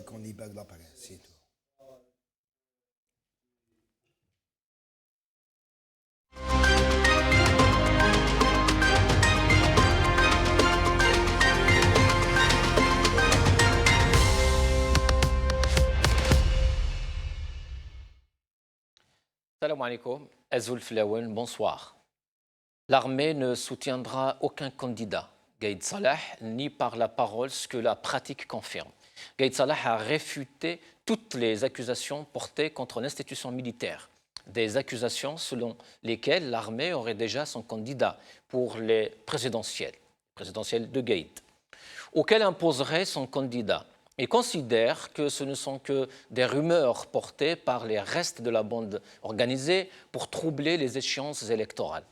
qu'on libère l'appareil, c'est tout. Salam alaikum, Azoul Flaouen, bonsoir. L'armée ne soutiendra aucun candidat, Gaïd Salah, ni par la parole, ce que la pratique confirme. Gaïd Salah a réfuté toutes les accusations portées contre l'institution militaire, des accusations selon lesquelles l'armée aurait déjà son candidat pour les présidentielles de Gaïd, auquel imposerait son candidat. Il considère que ce ne sont que des rumeurs portées par les restes de la bande organisée pour troubler les échéances électorales.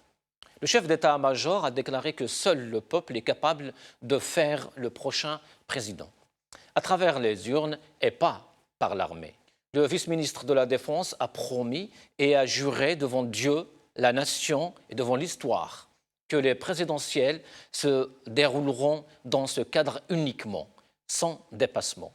Le chef d'état-major a déclaré que seul le peuple est capable de faire le prochain président, à travers les urnes et pas par l'armée. Le vice-ministre de la Défense a promis et a juré devant Dieu, la nation et devant l'histoire que les présidentielles se dérouleront dans ce cadre uniquement, sans dépassement.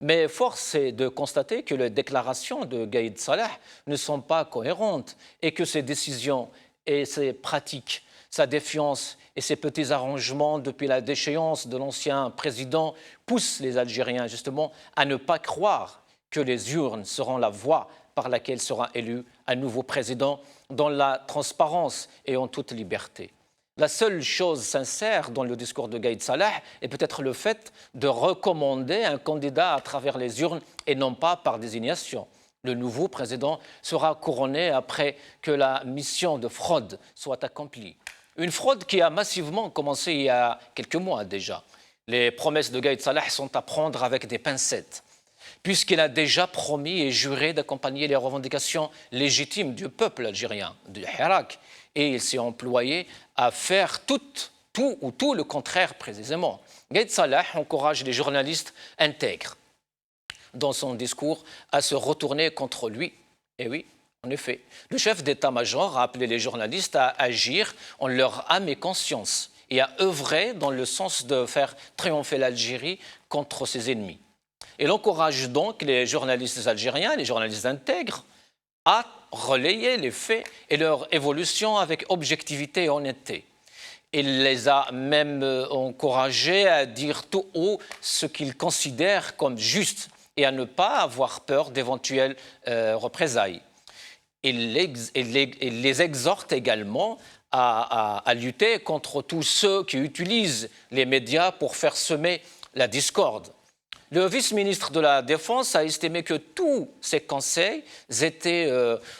Mais force est de constater que les déclarations de Gaïd Salah ne sont pas cohérentes et que ses décisions et ses pratiques, sa défiance et ses petits arrangements depuis la déchéance de l'ancien président poussent les Algériens justement à ne pas croire que les urnes seront la voie par laquelle sera élu un nouveau président dans la transparence et en toute liberté. La seule chose sincère dans le discours de Gaïd Salah est peut-être le fait de recommander un candidat à travers les urnes et non pas par désignation. Le nouveau président sera couronné après que la mission de fraude soit accomplie. Une fraude qui a massivement commencé il y a quelques mois déjà. Les promesses de Gaïd Salah sont à prendre avec des pincettes, puisqu'il a déjà promis et juré d'accompagner les revendications légitimes du peuple algérien, du Hirak, et il s'est employé à faire tout le contraire précisément. Gaïd Salah encourage les journalistes intègres dans son discours à se retourner contre lui. Et oui, en effet, le chef d'état-major a appelé les journalistes à agir en leur âme et conscience et à œuvrer dans le sens de faire triompher l'Algérie contre ses ennemis. Il encourage donc les journalistes algériens, les journalistes intègres, à relayer les faits et leur évolution avec objectivité et honnêteté. Il les a même encouragés à dire tout haut ce qu'ils considèrent comme juste et à ne pas avoir peur d'éventuelles représailles. Il les exhorte également à lutter contre tous ceux qui utilisent les médias pour faire semer la discorde. Le vice-ministre de la Défense a estimé que tous ces conseils étaient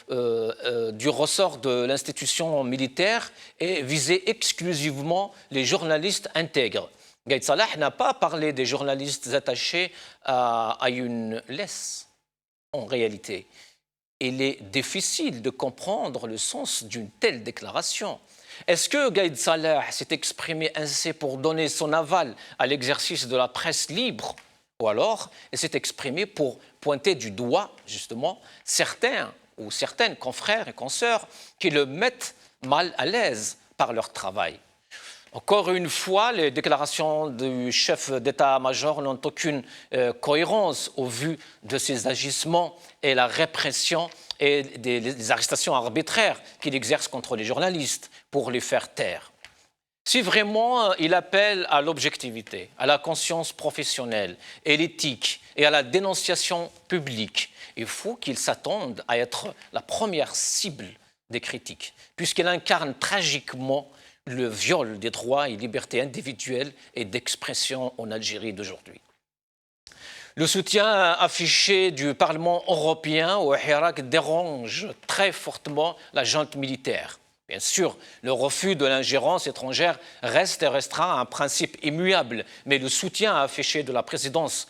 du ressort de l'institution militaire et visaient exclusivement les journalistes intègres. Gaïd Salah n'a pas parlé des journalistes attachés à une laisse, en réalité. Il est difficile de comprendre le sens d'une telle déclaration. Est-ce que Gaïd Salah s'est exprimé ainsi pour donner son aval à l'exercice de la presse libre ? Ou alors, il s'est exprimé pour pointer du doigt, justement, certains ou certaines confrères et consoeurs qui le mettent mal à l'aise par leur travail. Encore une fois, les déclarations du chef d'état-major n'ont aucune cohérence au vu de ses agissements et la répression et des arrestations arbitraires qu'il exerce contre les journalistes pour les faire taire. Si vraiment il appelle à l'objectivité, à la conscience professionnelle et l'éthique et à la dénonciation publique, il faut qu'il s'attende à être la première cible des critiques, puisqu'il incarne tragiquement le viol des droits et libertés individuelles et d'expression en Algérie d'aujourd'hui. Le soutien affiché du Parlement européen au Hirak dérange très fortement la junte militaire. Bien sûr, le refus de l'ingérence étrangère reste et restera un principe immuable, mais le soutien affiché de la présidence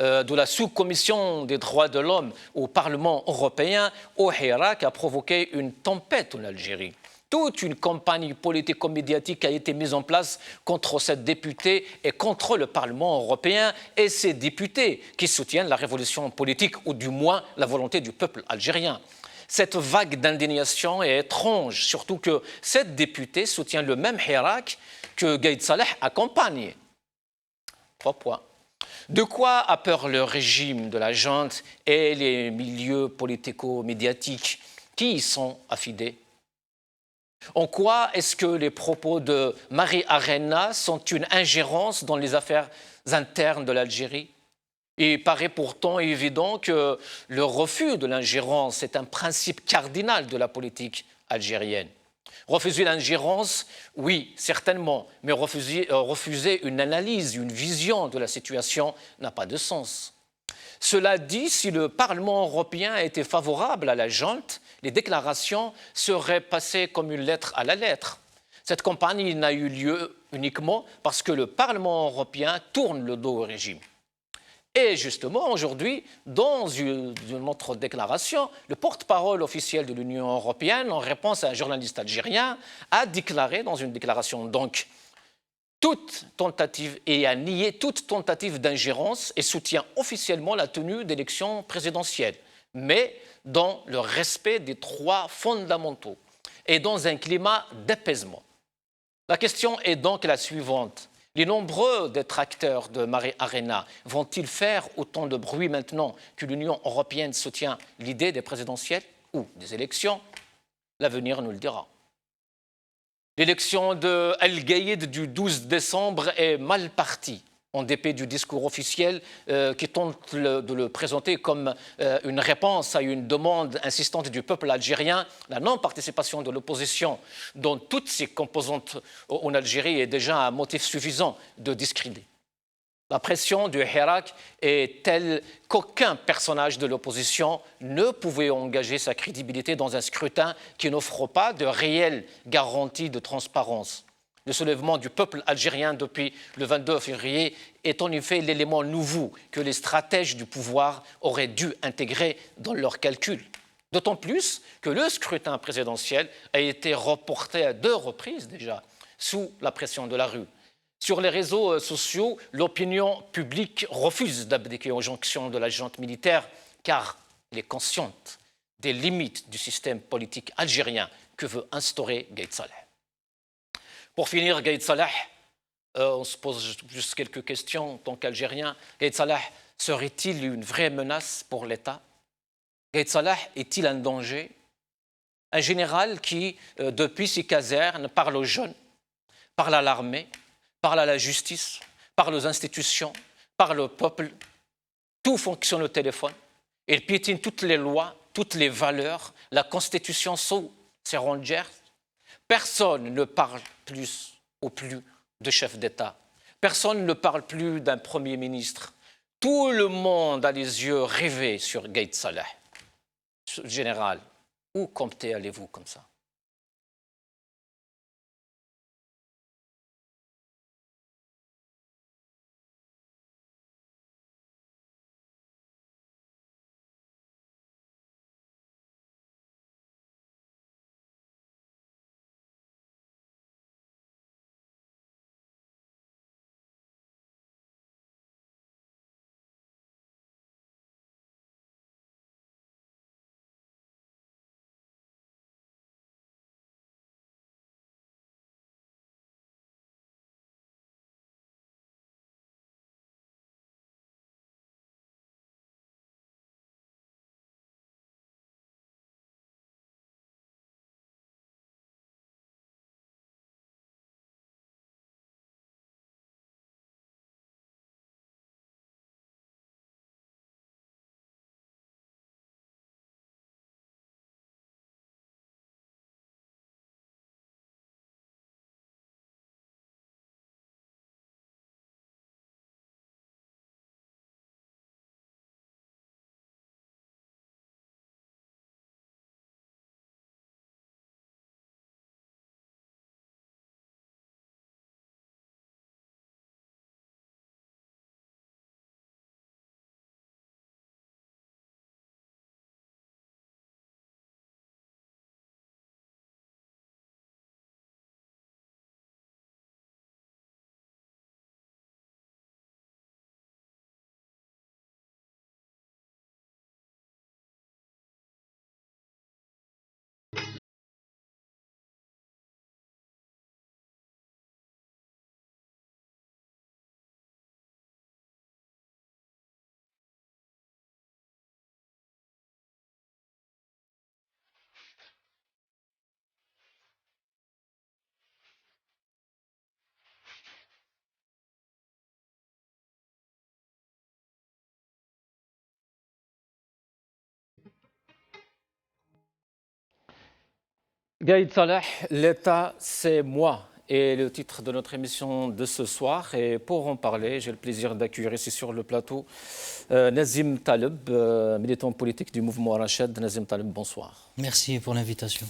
de la sous-commission des droits de l'homme au Parlement européen au Hirak a provoqué une tempête en Algérie. Toute une campagne politico-médiatique a été mise en place contre cette députée et contre le Parlement européen et ses députés qui soutiennent la révolution politique ou du moins la volonté du peuple algérien. Cette vague d'indignation est étrange, surtout que cette députée soutient le même Hirak que Gaïd Salah accompagne. 3 points. De quoi a peur le régime de la junte et les milieux politico-médiatiques qui y sont affidés? En quoi est-ce que les propos de Marie Arena sont une ingérence dans les affaires internes de l'Algérie? Il paraît pourtant évident que le refus de l'ingérence est un principe cardinal de la politique algérienne. Refuser l'ingérence, oui, certainement, mais refuser une analyse, une vision de la situation n'a pas de sens. Cela dit, si le Parlement européen était favorable à la junte, les déclarations seraient passées comme une lettre à la lettre. Cette campagne n'a eu lieu uniquement parce que le Parlement européen tourne le dos au régime. Et justement, aujourd'hui, dans une autre déclaration, le porte-parole officiel de l'Union européenne, en réponse à un journaliste algérien, a déclaré dans une déclaration donc toute tentative et a nié toute tentative d'ingérence et soutient officiellement la tenue d'élections présidentielles, mais dans le respect des droits fondamentaux et dans un climat d'apaisement. La question est donc la suivante. Les nombreux détracteurs de Marie Arena vont-ils faire autant de bruit maintenant que l'Union européenne soutient l'idée des présidentielles ou des élections? L'avenir nous le dira. L'élection de El Gaïd du 12 décembre est mal partie, en dépit du discours officiel qui tente de le présenter comme une réponse à une demande insistante du peuple algérien. La non-participation de l'opposition dans toutes ses composantes en Algérie est déjà un motif suffisant de discrédit. La pression du Hirak est telle qu'aucun personnage de l'opposition ne pouvait engager sa crédibilité dans un scrutin qui n'offre pas de réelles garanties de transparence. Le soulèvement du peuple algérien depuis le 22 février est en effet l'élément nouveau que les stratèges du pouvoir auraient dû intégrer dans leurs calculs. D'autant plus que le scrutin présidentiel a été reporté à 2 reprises déjà, sous la pression de la rue. Sur les réseaux sociaux, l'opinion publique refuse d'abdiquer aux injonctions de la junte militaire car elle est consciente des limites du système politique algérien que veut instaurer Gaïd Salah. Pour finir, Gaïd Salah, on se pose juste quelques questions en tant qu'Algérien. Gaïd Salah serait-il une vraie menace pour l'État? Gaïd Salah est-il un danger? Un général qui, depuis ses casernes, parle aux jeunes, parle à l'armée, parle à la justice, parle aux institutions, parle au peuple. Tout fonctionne au téléphone. Il piétine toutes les lois, toutes les valeurs, la Constitution sous ses rongères. Personne ne parle plus ou plus de chef d'État. Personne ne parle plus d'un Premier ministre. Tout le monde a les yeux rivés sur Gaïd Salah. Général, où comptez-allez-vous comme ça? Gaïd Salah, l'État, c'est moi. Et le titre de notre émission de ce soir. Et pour en parler, j'ai le plaisir d'accueillir ici sur le plateau Nazim Taleb, militant politique du mouvement Rachad. Nazim Taleb, bonsoir. Merci pour l'invitation.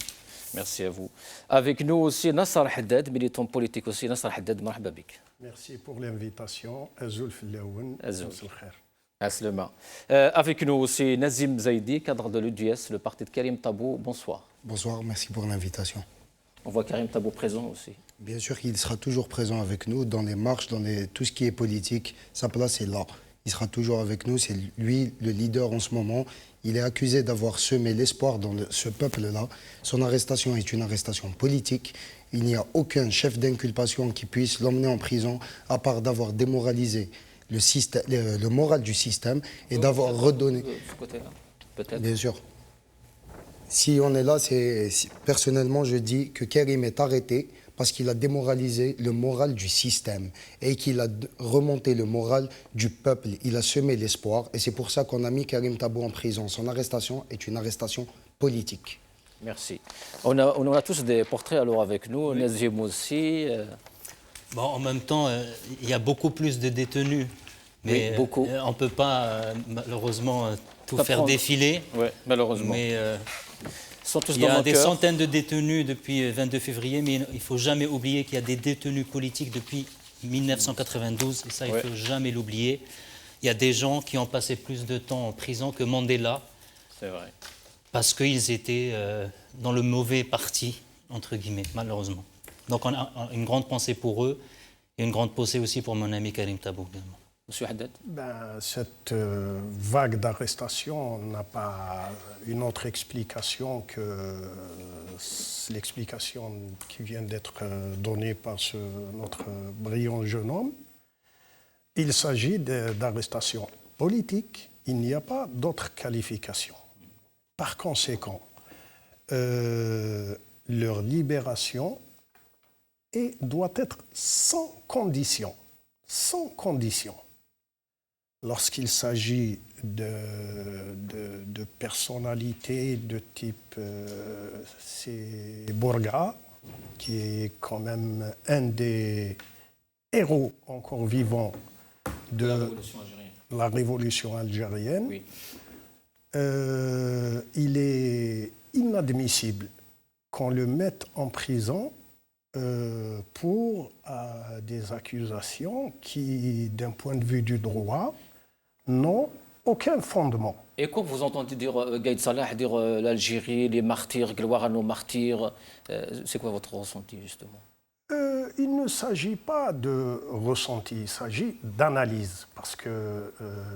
Merci à vous. Avec nous aussi Nassar Haddad, militant politique aussi. Nassar Haddad, marhaba bik. Merci pour l'invitation. Azoul Filaoun. Azoul. Aslema. Avec nous aussi Nazim Zaidi, cadre de l'UDS, le parti de Karim Tabou. Bonsoir. Bonsoir, merci pour l'invitation. On voit Karim Tabou présent aussi. Bien sûr qu'il sera toujours présent avec nous dans les marches, tout ce qui est politique. Sa place est là. Il sera toujours avec nous. C'est lui le leader en ce moment. Il est accusé d'avoir semé l'espoir dans ce peuple-là. Son arrestation est une arrestation politique. Il n'y a aucun chef d'inculpation qui puisse l'emmener en prison, à part d'avoir démoralisé le moral du système et d'avoir redonné... Ce côté-là, peut-être. Bien sûr. Si on est là, personnellement, je dis que Karim est arrêté parce qu'il a démoralisé le moral du système et qu'il a remonté le moral du peuple. Il a semé l'espoir et c'est pour ça qu'on a mis Karim Tabou en prison. Son arrestation est une arrestation politique. Merci. On a tous des portraits alors avec nous, oui. Nazim aussi. Bon, en même temps, il y a beaucoup plus de détenus, mais oui, beaucoup. On ne peut pas malheureusement tout faire défiler. Oui, malheureusement. Mais sont tous il y a des centaines de détenus depuis le 22 février, mais il ne faut jamais oublier qu'il y a des détenus politiques depuis 1992, et ça, il ne faut jamais l'oublier. Il y a des gens qui ont passé plus de temps en prison que Mandela. C'est vrai. Parce qu'ils étaient dans le mauvais parti, entre guillemets, malheureusement. Donc on a une grande pensée pour eux et une grande pensée aussi pour mon ami Karim Tabou également. Monsieur Haddad. Cette vague d'arrestation n'a pas une autre explication que l'explication qui vient d'être donnée par notre brillant jeune homme. Il s'agit d'arrestations politiques. Il n'y a pas d'autre qualification. Par conséquent, leur libération doit être sans condition. Sans condition. Lorsqu'il s'agit de personnalités de type c'est Bourga, qui est quand même un des héros encore vivants de la révolution algérienne. Oui. Il est inadmissible qu'on le mette en prison pour des accusations qui, d'un point de vue du droit, n'ont aucun fondement. Et quand vous entendez dire Gaïd Salah, dire l'Algérie, les martyrs, gloire à nos martyrs, c'est quoi votre ressenti justement? Il ne s'agit pas de ressenti, il s'agit d'analyse, parce que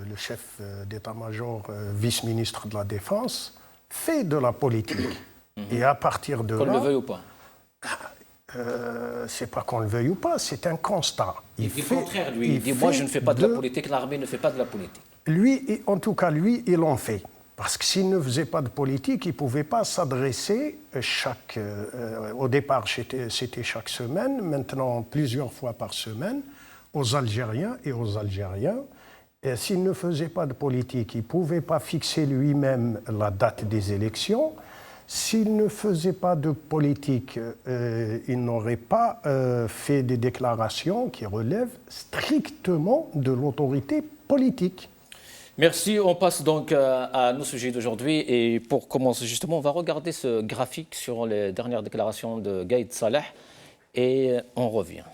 le chef d'état-major, vice-ministre de la Défense, fait de la politique. Et à partir de là... Qu'on le veuille ou pas? C'est pas qu'on le veuille ou pas, c'est un constat. Il dit le contraire, lui. Il dit, moi, je ne fais pas de la politique, l'armée ne fait pas de la politique. Lui, en tout cas, lui, il en fait. Parce que s'il ne faisait pas de politique, il ne pouvait pas s'adresser au départ, c'était chaque semaine, maintenant plusieurs fois par semaine, aux Algériens et aux Algériens. Et s'il ne faisait pas de politique, il ne pouvait pas fixer lui-même la date des élections. S'il ne faisait pas de politique, il n'aurait pas fait des déclarations qui relèvent strictement de l'autorité politique. Merci. On passe donc à nos sujets d'aujourd'hui. Et pour commencer, justement, on va regarder ce graphique sur les dernières déclarations de Gaïd Salah et on revient.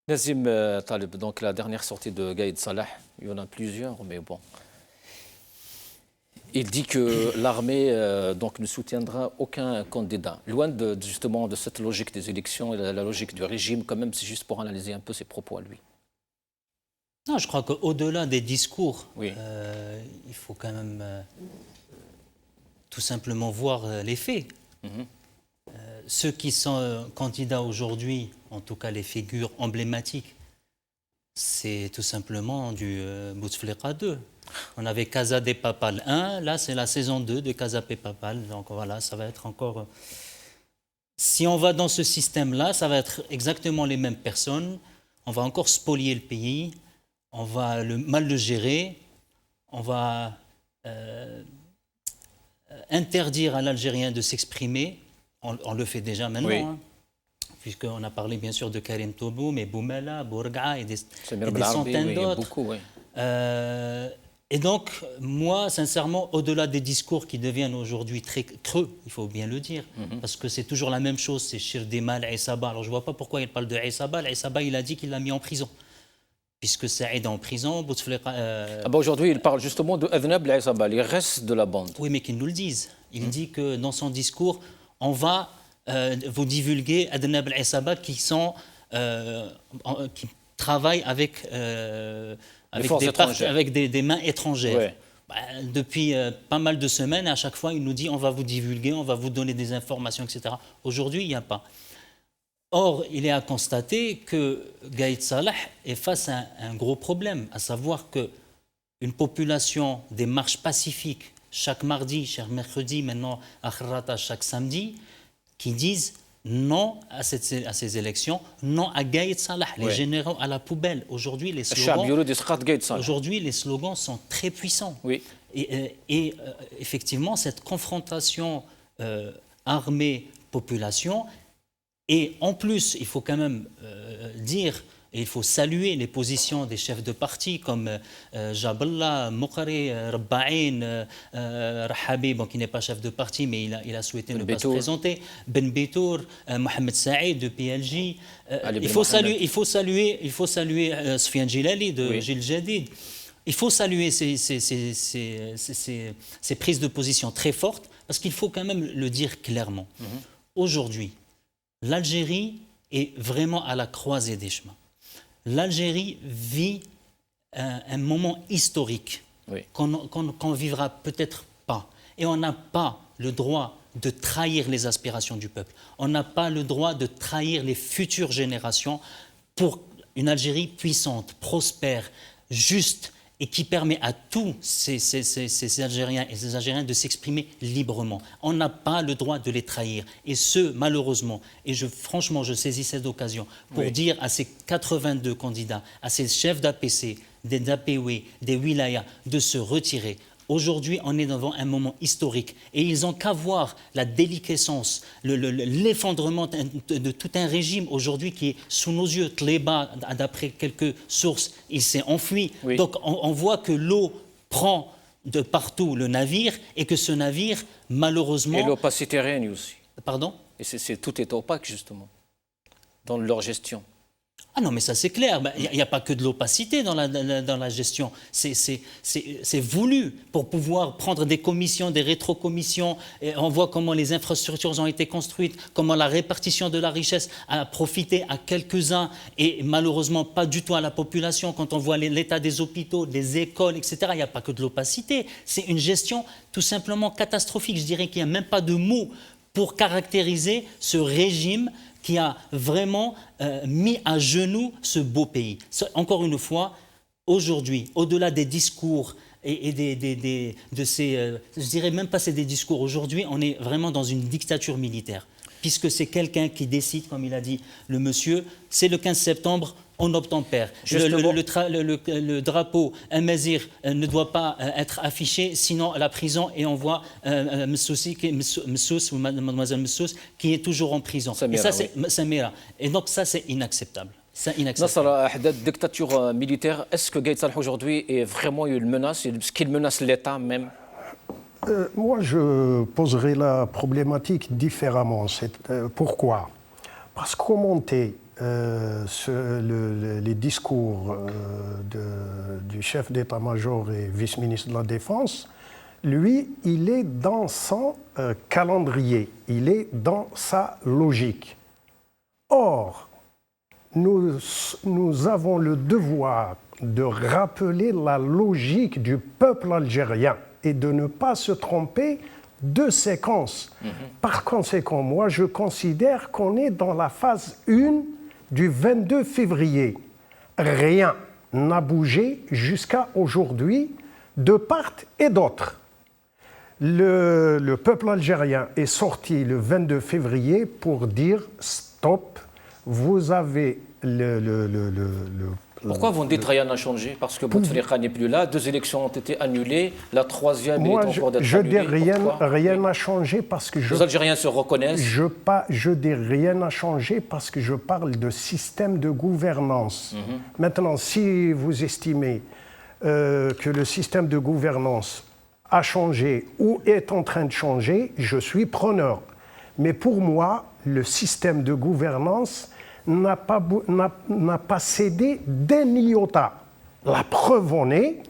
Nazim Taleb, donc la dernière sortie de Gaïd Salah, il y en a plusieurs, mais bon. Il dit que l'armée donc ne soutiendra aucun candidat. Loin justement de cette logique des élections et de la logique du régime, quand même, c'est juste pour analyser un peu ses propos à lui. Non, je crois qu'au-delà des discours, Oui. il faut quand même tout simplement voir les faits. Ceux qui sont candidats aujourd'hui, en tout cas les figures emblématiques, c'est tout simplement du Bouteflika 2. On avait Casa de Papal 1, là c'est la saison 2 de Casa de Papal, donc voilà, ça va être encore... Si on va dans ce système-là, ça va être exactement les mêmes personnes, on va encore spolier le pays, on va mal le gérer, on va interdire à l'Algérien de s'exprimer, on le fait déjà maintenant, oui. Puisqu'on a parlé bien sûr de Karim Toubou, mais Boumela, Bourga et des centaines d'autres. Oui, et donc, moi, sincèrement, au-delà des discours qui deviennent aujourd'hui très creux, il faut bien le dire, parce que c'est toujours la même chose, c'est Shir Demal, Aïssaba. Alors je ne vois pas pourquoi il parle de Aïssaba. Aïssaba, il a dit qu'il l'a mis en prison. Puisque Saïd est en prison, Bouteflika... aujourd'hui, il parle justement de Adnab Aïssaba, les restes de la bande. Oui, mais qu'ils nous le disent. Il dit que dans son discours, on va vous divulguer Adnab Aïssaba qui travaillent avec des mains étrangères. Ouais. Depuis pas mal de semaines, à chaque fois, il nous dit on va vous divulguer, on va vous donner des informations, etc. Aujourd'hui, il n'y a pas. Or, il est à constater que Gaïd Salah est face à un gros problème, à savoir qu'une population des marches pacifiques, chaque mardi, chaque mercredi, maintenant à Kharrata chaque samedi, qui disent non à ces élections, non à Gaïd Salah, les généraux à la poubelle. Aujourd'hui, les slogans sont très puissants. Oui. Et effectivement, cette confrontation armée-population, et en plus, il faut quand même dire, et il faut saluer les positions des chefs de parti comme Jaballah, Moukari, Rabbaïn, Rahabi, bon, qui n'est pas chef de parti, mais il a souhaité ne pas se présenter, Ben Bitour, Mohamed Saïd de PLJ. Il faut saluer Soufiane Gilali de Gil Jadid. Il faut saluer ces prises de position très fortes, parce qu'il faut quand même le dire clairement. Aujourd'hui, l'Algérie est vraiment à la croisée des chemins. L'Algérie vit un moment historique qu'on ne vivra peut-être pas. Et on n'a pas le droit de trahir les aspirations du peuple. On n'a pas le droit de trahir les futures générations pour une Algérie puissante, prospère, juste, et qui permet à tous ces Algériens et ces Algériens de s'exprimer librement. On n'a pas le droit de les trahir. Et ce, malheureusement, et franchement, je saisis cette occasion pour dire à ces 82 candidats, à ces chefs d'APC, des APW, des wilayas, de se retirer. Aujourd'hui, on est devant un moment historique et ils n'ont qu'à voir la déliquescence, l'effondrement de tout un régime aujourd'hui qui est sous nos yeux. Tléba, d'après quelques sources, il s'est enfui. Donc on voit que l'eau prend de partout le navire et que ce navire, malheureusement... Et l'opacité règne aussi. Pardon ? Et tout est opaque, justement, dans leur gestion. Ah non, mais ça c'est clair, il n'y a pas que de l'opacité dans la gestion, c'est voulu pour pouvoir prendre des commissions, des rétrocommissions, et on voit comment les infrastructures ont été construites, comment la répartition de la richesse a profité à quelques-uns et malheureusement pas du tout à la population. Quand on voit l'état des hôpitaux, des écoles, etc., il n'y a pas que de l'opacité, c'est une gestion tout simplement catastrophique. Je dirais qu'il n'y a même pas de mots pour caractériser ce régime qui a vraiment mis à genoux ce beau pays. Encore une fois, aujourd'hui, au-delà des discours et de ces... je dirais même pas c'est des discours. Aujourd'hui, on est vraiment dans une dictature militaire, puisque c'est quelqu'un qui décide, comme il a dit le monsieur, c'est le 15 septembre, on obtempère. Le drapeau Amazir ne doit pas être affiché, sinon la prison, et on voit Messous ou mademoiselle Messous qui est toujours en prison. Samira, et ça, c'est Samira. Et donc ça, c'est inacceptable. Nasser, dictature militaire, est-ce que Gaïd Salah aujourd'hui est vraiment une menace? Est-ce qu'il menace l'État même? Moi, je poserai la problématique différemment. Pourquoi? Parce que commenter les discours du chef d'état-major et vice-ministre de la Défense, lui, il est dans son calendrier, il est dans sa logique. Or, nous avons le devoir de rappeler la logique du peuple algérien et de ne pas se tromper de séquence. Par conséquent, moi, je considère qu'on est dans la phase 1 du 22 février. Rien n'a bougé jusqu'à aujourd'hui de part et d'autre. Le peuple algérien est sorti le 22 février pour dire stop, vous avez Pourquoi vous dites rien n'a changé? Parce que Bouteflika n'est plus là, 2 élections ont été annulées, la 3e est en cours d'être annulée. Moi, je dis rien n'a changé parce que les Algériens se reconnaissent. Je dis rien n'a changé parce que je parle de système de gouvernance. Maintenant, si vous estimez que le système de gouvernance a changé ou est en train de changer, je suis preneur. Mais pour moi, le système de gouvernance n'a pas cédé d'un iota. La preuve en est,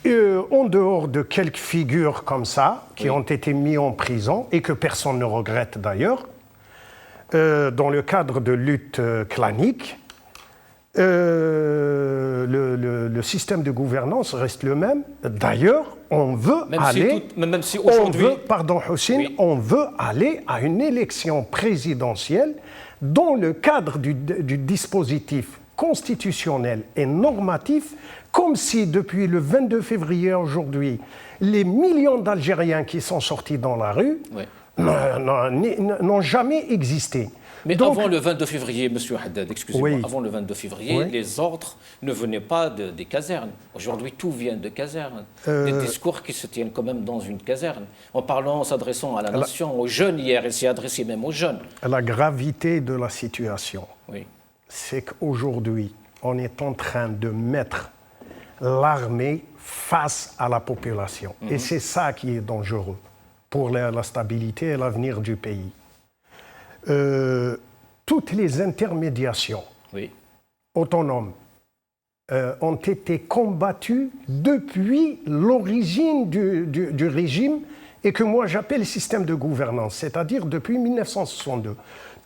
en dehors de quelques figures comme ça, qui ont été mises en prison, et que personne ne regrette d'ailleurs, dans le cadre de lutte clanique, le système de gouvernance reste le même. D'ailleurs, on veut même si aujourd'hui... Pardon, Houssine, on veut aller à une élection présidentielle dans le cadre du dispositif constitutionnel et normatif, comme si depuis le 22 février aujourd'hui, les millions d'Algériens qui sont sortis dans la rue n'ont jamais existé. Mais donc, avant le 22 février, M. Haddad, excusez-moi, avant le 22 février, les ordres ne venaient pas des casernes. Aujourd'hui, tout vient de casernes. Des discours qui se tiennent quand même dans une caserne. En s'adressant à la nation, aux jeunes hier, il s'est adressé même aux jeunes. La gravité de la situation, c'est qu'aujourd'hui, on est en train de mettre l'armée face à la population. Et c'est ça qui est dangereux pour la stabilité et l'avenir du pays. Toutes les intermédiations autonomes ont été combattues depuis l'origine du régime et que moi j'appelle système de gouvernance, c'est-à-dire depuis 1962.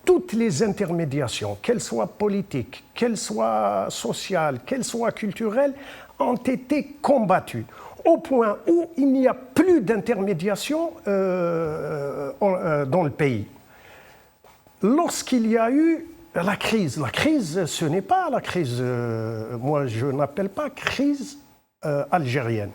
Toutes les intermédiations, qu'elles soient politiques, qu'elles soient sociales, qu'elles soient culturelles, ont été combattues au point où il n'y a plus d'intermédiation dans le pays. Lorsqu'il y a eu la crise, ce n'est pas la crise, moi je n'appelle pas crise algérienne.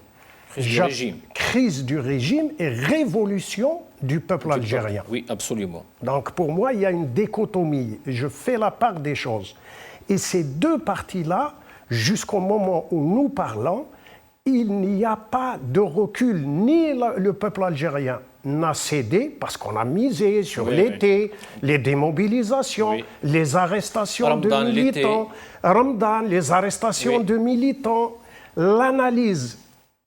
Crise du régime. Crise du régime et révolution du peuple algérien. Oui, absolument. Donc pour moi, il y a une dichotomie. Je fais la part des choses. Et ces deux parties-là, jusqu'au moment où nous parlons, il n'y a pas de recul, ni le peuple algérien n'a cédé, parce qu'on a misé sur l'été, les démobilisations, les arrestations de militants, Ramadan, les arrestations de militants. L'analyse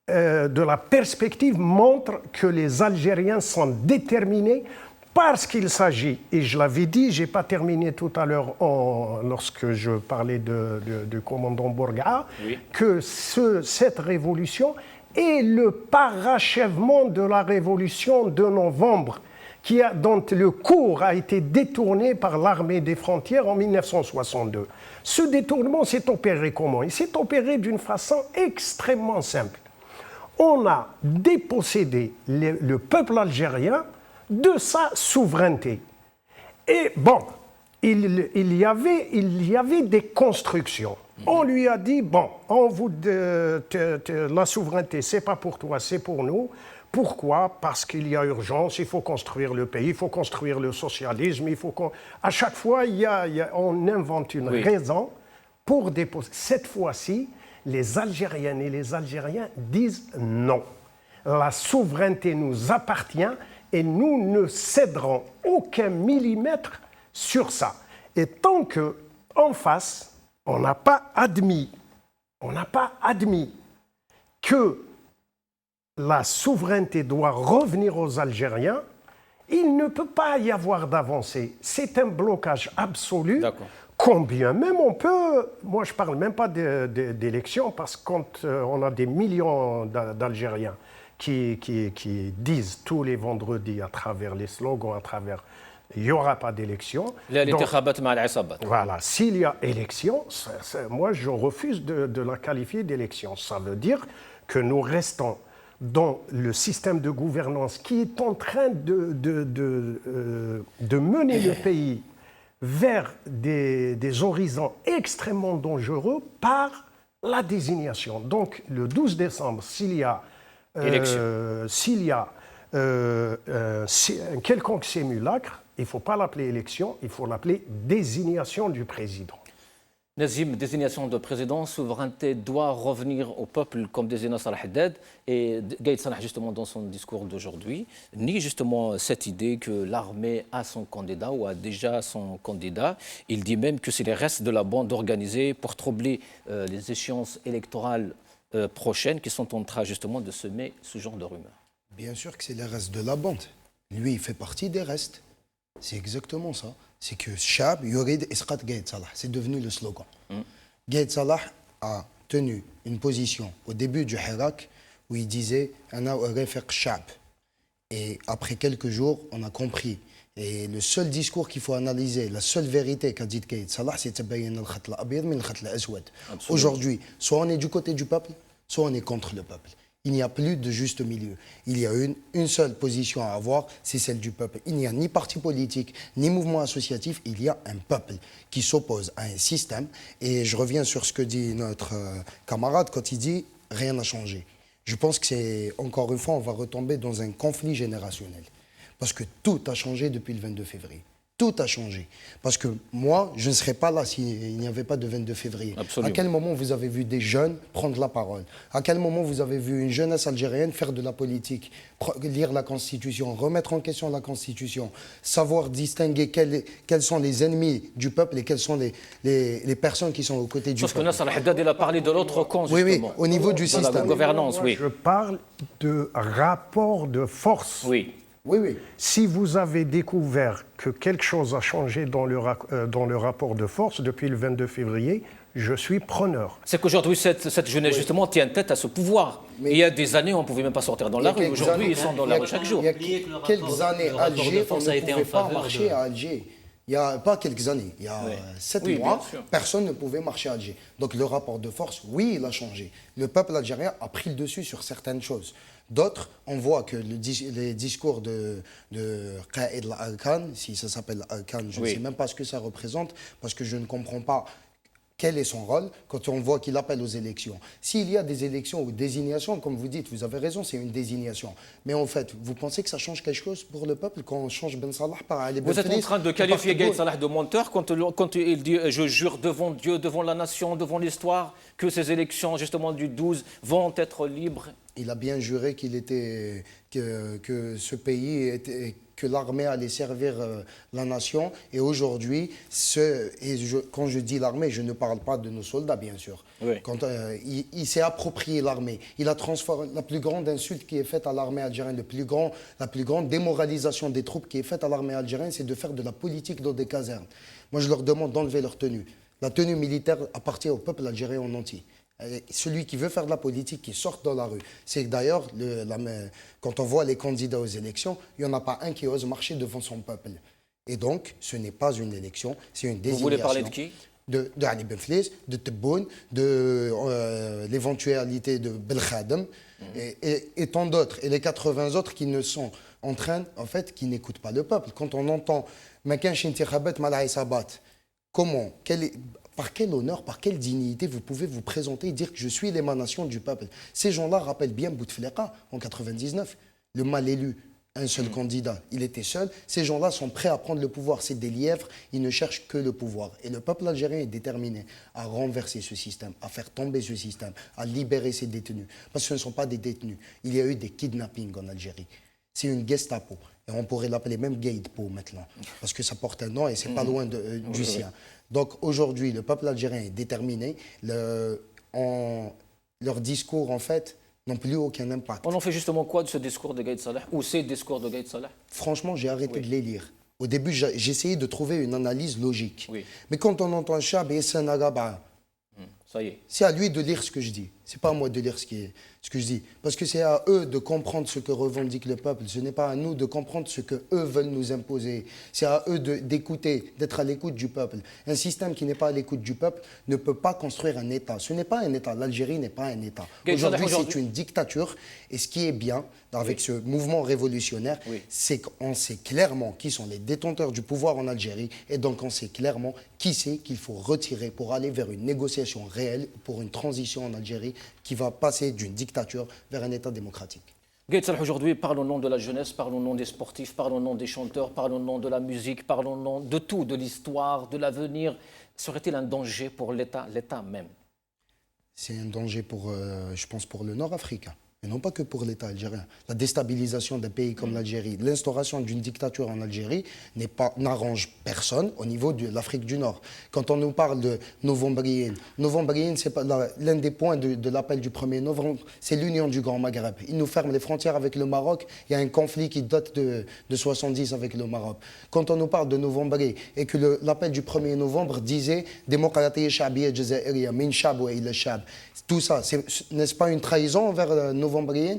de la perspective montre que les Algériens sont déterminés parce qu'il s'agit, et je l'avais dit, je n'ai pas terminé tout à l'heure lorsque je parlais du commandant Bourga'a, que cette révolution est le parachèvement de la révolution de novembre, dont le cours a été détourné par l'armée des frontières en 1962. Ce détournement s'est opéré comment? Il s'est opéré d'une façon extrêmement simple. On a dépossédé le peuple algérien de sa souveraineté. Et bon, il y avait des constructions. On lui a dit, bon, la souveraineté, c'est pas pour toi, c'est pour nous. Pourquoi? Parce qu'il y a urgence, il faut construire le pays, il faut construire le socialisme, à chaque fois, on invente une raison pour déposer. Cette fois-ci, les Algériennes et les Algériens disent non. La souveraineté nous appartient et nous ne céderons aucun millimètre sur ça. Et tant qu'en face, on n'a pas admis que la souveraineté doit revenir aux Algériens, il ne peut pas y avoir d'avancée. C'est un blocage absolu Combien même on peut, moi je ne parle même pas d'élections, parce que quand on a des millions d'Algériens qui disent tous les vendredis à travers les slogans, à travers il n'y aura pas d'élection. Voilà, s'il y a élection, moi je refuse de la qualifier d'élection. Ça veut dire que nous restons dans le système de gouvernance qui est en train de mener le pays vers des horizons extrêmement dangereux par la désignation. Donc le 12 décembre, s'il y a un quelconque simulacre, il ne faut pas l'appeler élection, il faut l'appeler désignation du président. Nazim, désignation de président, souveraineté doit revenir au peuple, comme désignait Salah Haddad. Et Gaïd Salah, justement, dans son discours d'aujourd'hui, nie justement cette idée que l'armée a son candidat ou a déjà son candidat. Il dit même que c'est les restes de la bande organisée pour troubler les échéances électorales prochaines qui sont en train justement de semer ce genre de rumeurs. Bien sûr que c'est les restes de la bande. Lui, il fait partie des restes. C'est exactement ça. C'est que Chab, Yurid, Isqat Gaïd Salah. C'est devenu le slogan. Gaïd Salah a tenu une position au début du Hirak où il disait Ana Refiq Chab. Et après quelques jours, on a compris. Et le seul discours qu'il faut analyser, la seule vérité qu'a dit Gaïd Salah, c'est Tabayin al-Khat al-Abyad min al-Khat al-Aswad. Aujourd'hui, soit on est du côté du peuple, soit on est contre le peuple. Il n'y a plus de juste milieu. Il y a une seule position à avoir, c'est celle du peuple. Il n'y a ni parti politique, ni mouvement associatif, il y a un peuple qui s'oppose à un système. Et je reviens sur ce que dit notre camarade quand il dit « rien n'a changé ». Je pense que c'est, encore une fois, on va retomber dans un conflit générationnel. Parce que tout a changé depuis le 22 février. Tout a changé. Parce que moi, je ne serais pas là s'il n'y avait pas de 22 février. Absolument. À quel moment vous avez vu des jeunes prendre la parole? À quel moment vous avez vu une jeunesse algérienne faire de la politique, lire la Constitution, remettre en question la Constitution, savoir distinguer quels sont les ennemis du peuple et quelles sont les personnes qui sont aux côtés du peuple? Parce que Nasser Haddad, il a parlé de l'autre camp, justement. Oui, au niveau du système. La gouvernance, oui. Je parle de rapport de force. Oui. Oui. Si vous avez découvert que quelque chose a changé dans le rapport de force depuis le 22 février, je suis preneur. C'est qu'aujourd'hui, cette jeunesse, justement, tient tête à ce pouvoir. Mais il y a des années, on ne pouvait même pas sortir dans la rue. Aujourd'hui, ils sont dans la rue chaque jour. Il y a quelques années, Alger, on ne pouvait pas marcher à Alger. Il n'y a pas quelques années, il y a 7 mois, personne ne pouvait marcher à Alger. Donc le rapport de force, oui, il a changé. Le peuple algérien a pris le dessus sur certaines choses. D'autres, on voit que les discours de Qaïd al-Arkan, si ça s'appelle Arkan, je ne sais même pas ce que ça représente, parce que je ne comprends pas quel est son rôle quand on voit qu'il appelle aux élections. S'il y a des élections ou désignations, comme vous dites, vous avez raison, c'est une désignation. Mais en fait, vous pensez que ça change quelque chose pour le peuple quand on change Ben Salah par Ali Ben Vous êtes en train de qualifier Gaïd Salah de menteur quand il dit « je jure devant Dieu, devant la nation, devant l'histoire, que ces élections justement du 12 vont être libres ». Il a bien juré que ce pays que l'armée allait servir la nation. Et aujourd'hui, quand je dis l'armée, je ne parle pas de nos soldats, bien sûr. Oui. Il s'est approprié l'armée. Il a transformé la plus grande insulte qui est faite à l'armée algérienne, la plus grande démoralisation des troupes qui est faite à l'armée algérienne, c'est de faire de la politique dans des casernes. Moi, je leur demande d'enlever leur tenue. La tenue militaire appartient au peuple algérien en entier. Celui qui veut faire de la politique, qui sort dans la rue. C'est d'ailleurs, quand on voit les candidats aux élections, il n'y en a pas un qui ose marcher devant son peuple. Et donc, ce n'est pas une élection, c'est une désignation. Vous voulez parler de qui? De Ali Ben Fliss, de Tebboune, de l'éventualité de Belkhadem, et tant d'autres. Et les 80 autres qui ne sont en train, en fait, qui n'écoutent pas le peuple. Quand on entend « Makan Shintikhabat Malay Sabat », comment, par quel honneur, par quelle dignité vous pouvez vous présenter et dire que je suis l'émanation du peuple? Ces gens-là rappellent bien Bouteflika en 99, le mal élu, un seul candidat, il était seul. Ces gens-là sont prêts à prendre le pouvoir, c'est des lièvres, ils ne cherchent que le pouvoir. Et le peuple algérien est déterminé à renverser ce système, à faire tomber ce système, à libérer ses détenus. Parce que ce ne sont pas des détenus, il y a eu des kidnappings en Algérie. C'est une Gestapo. Et on pourrait l'appeler même Gaïdpo maintenant, parce que ça porte un nom et c'est pas loin du sien. Donc aujourd'hui, le peuple algérien est déterminé. Leurs discours, en fait, n'ont plus aucun impact. On en fait justement quoi de ce discours de Gaïd Salah ou ces discours de Gaïd Salah? Franchement, j'ai arrêté de les lire. Au début, j'essayais de trouver une analyse logique. Oui. Mais quand on entend Chab et Senagaba, Ça y est. c'est à lui de lire ce que je dis. C'est pas à moi de lire ce que je dis. Parce que c'est à eux de comprendre ce que revendique le peuple. Ce n'est pas à nous de comprendre ce que eux veulent nous imposer. C'est à eux d'écouter, d'être à l'écoute du peuple. Un système qui n'est pas à l'écoute du peuple ne peut pas construire un État. Ce n'est pas un État. L'Algérie n'est pas un État. Aujourd'hui, c'est une dictature. Et ce qui est bien avec ce mouvement révolutionnaire, c'est qu'on sait clairement qui sont les détenteurs du pouvoir en Algérie. Et donc, on sait clairement qui c'est qu'il faut retirer pour aller vers une négociation réelle, pour une transition en Algérie qui va passer d'une dictature vers un État démocratique. Gaïd Salah, aujourd'hui, parle au nom de la jeunesse, parle au nom des sportifs, parle au nom des chanteurs, parle au nom de la musique, parle au nom de tout, de l'histoire, de l'avenir. Serait-il un danger pour l'État même? C'est un danger, je pense, pour le Nord africain. Et non pas que pour l'État algérien. La déstabilisation d'un pays comme l'Algérie, l'instauration d'une dictature en Algérie n'arrange personne au niveau de l'Afrique du Nord. Quand on nous parle de Novembrien, c'est l'un des points de l'appel du 1er novembre, c'est l'union du Grand Maghreb. Ils nous ferment les frontières avec le Maroc. Il y a un conflit qui date de 70 avec le Maroc. Quand on nous parle de Novembrien et que l'appel du 1er novembre disait « Démocratie Chabia Jazairiya, min shab wa ila shab », tout ça, n'est-ce pas une trahison envers Novembrien?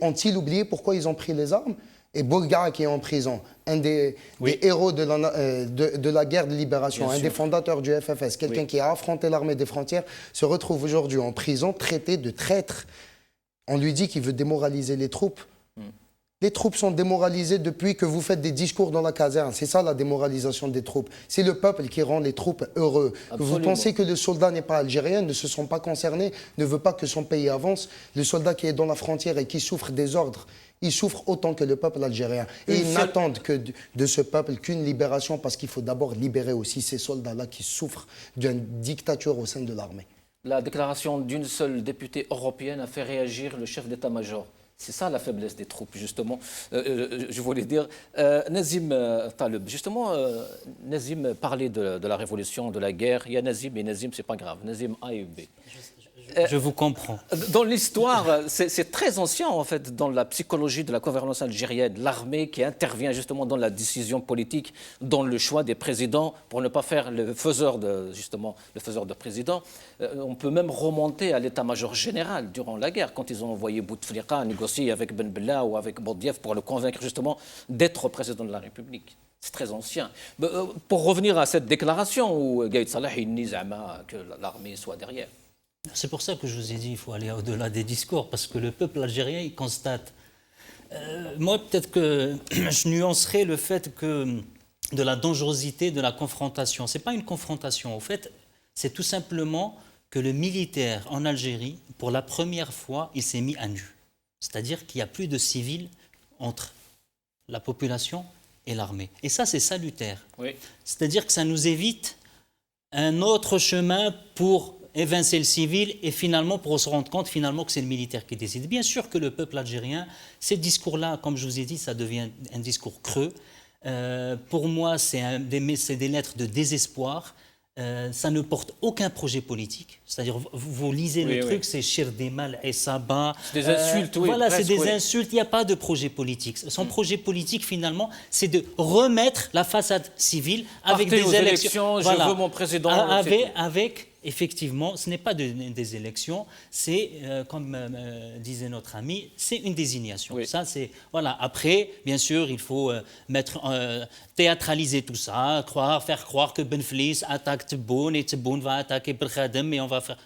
Ont-ils oublié pourquoi ils ont pris les armes? Et Bourgara qui est en prison, un des héros de la guerre de libération, un des fondateurs du FFS, quelqu'un qui a affronté l'armée des frontières, se retrouve aujourd'hui en prison, traité de traître. On lui dit qu'il veut démoraliser les troupes. Les troupes sont démoralisées depuis que vous faites des discours dans la caserne. C'est ça la démoralisation des troupes. C'est le peuple qui rend les troupes heureux. Absolument. Vous pensez que le soldat n'est pas algérien, ne se sent pas concerné, ne veut pas que son pays avance. Le soldat qui est dans la frontière et qui souffre des ordres, il souffre autant que le peuple algérien. Et ils n'attendent que de ce peuple qu'une libération, parce qu'il faut d'abord libérer aussi ces soldats-là qui souffrent d'une dictature au sein de l'armée. La déclaration d'une seule députée européenne a fait réagir le chef d'état-major. C'est ça la faiblesse des troupes, justement. Je voulais dire, Nazim Taleb, justement, Nazim parlait de la révolution, de la guerre. Il y a Nazim et Nazim, c'est pas grave. Nazim A et B. Je vous comprends. Dans l'histoire, c'est très ancien, en fait, dans la psychologie de la gouvernance algérienne, l'armée qui intervient justement dans la décision politique, dans le choix des présidents, pour ne pas faire le faiseur de président. On peut même remonter à l'état-major général durant la guerre, quand ils ont envoyé Bouteflika négocier avec Ben Bella ou avec Boudiaf pour le convaincre justement d'être président de la République. C'est très ancien. Pour revenir à cette déclaration où Gaïd Salah il nie que l'armée soit derrière. C'est pour ça que je vous ai dit qu'il faut aller au-delà des discours, parce que le peuple algérien, il constate. Moi, peut-être que je nuancerais le fait que de la dangerosité de la confrontation. Ce n'est pas une confrontation. Au fait, c'est tout simplement que le militaire en Algérie, pour la première fois, il s'est mis à nu. C'est-à-dire qu'il n'y a plus de civils entre la population et l'armée. Et ça, c'est salutaire. Oui. C'est-à-dire que ça nous évite un autre chemin pour évincer le civil et finalement pour se rendre compte finalement que c'est le militaire qui décide. Bien sûr que le peuple algérien, ces discours-là, comme je vous ai dit, ça devient un discours creux. Pour moi, c'est des lettres de désespoir. Ça ne porte aucun projet politique. C'est-à-dire, vous lisez le truc, c'est Chirdemal et Saba. C'est des insultes, Voilà, c'est des insultes. Il n'y a pas de projet politique. Son projet politique, finalement, c'est de remettre la façade civile avec des élections. Je veux mon président. Avec effectivement, ce n'est pas des élections, c'est, comme disait notre ami, c'est une désignation. Oui. Ça, c'est, voilà. Après, bien sûr, il faut théâtraliser tout ça, faire croire que Benflis attaque Tebboune et Tebboune va attaquer Berkhadem et on va faire...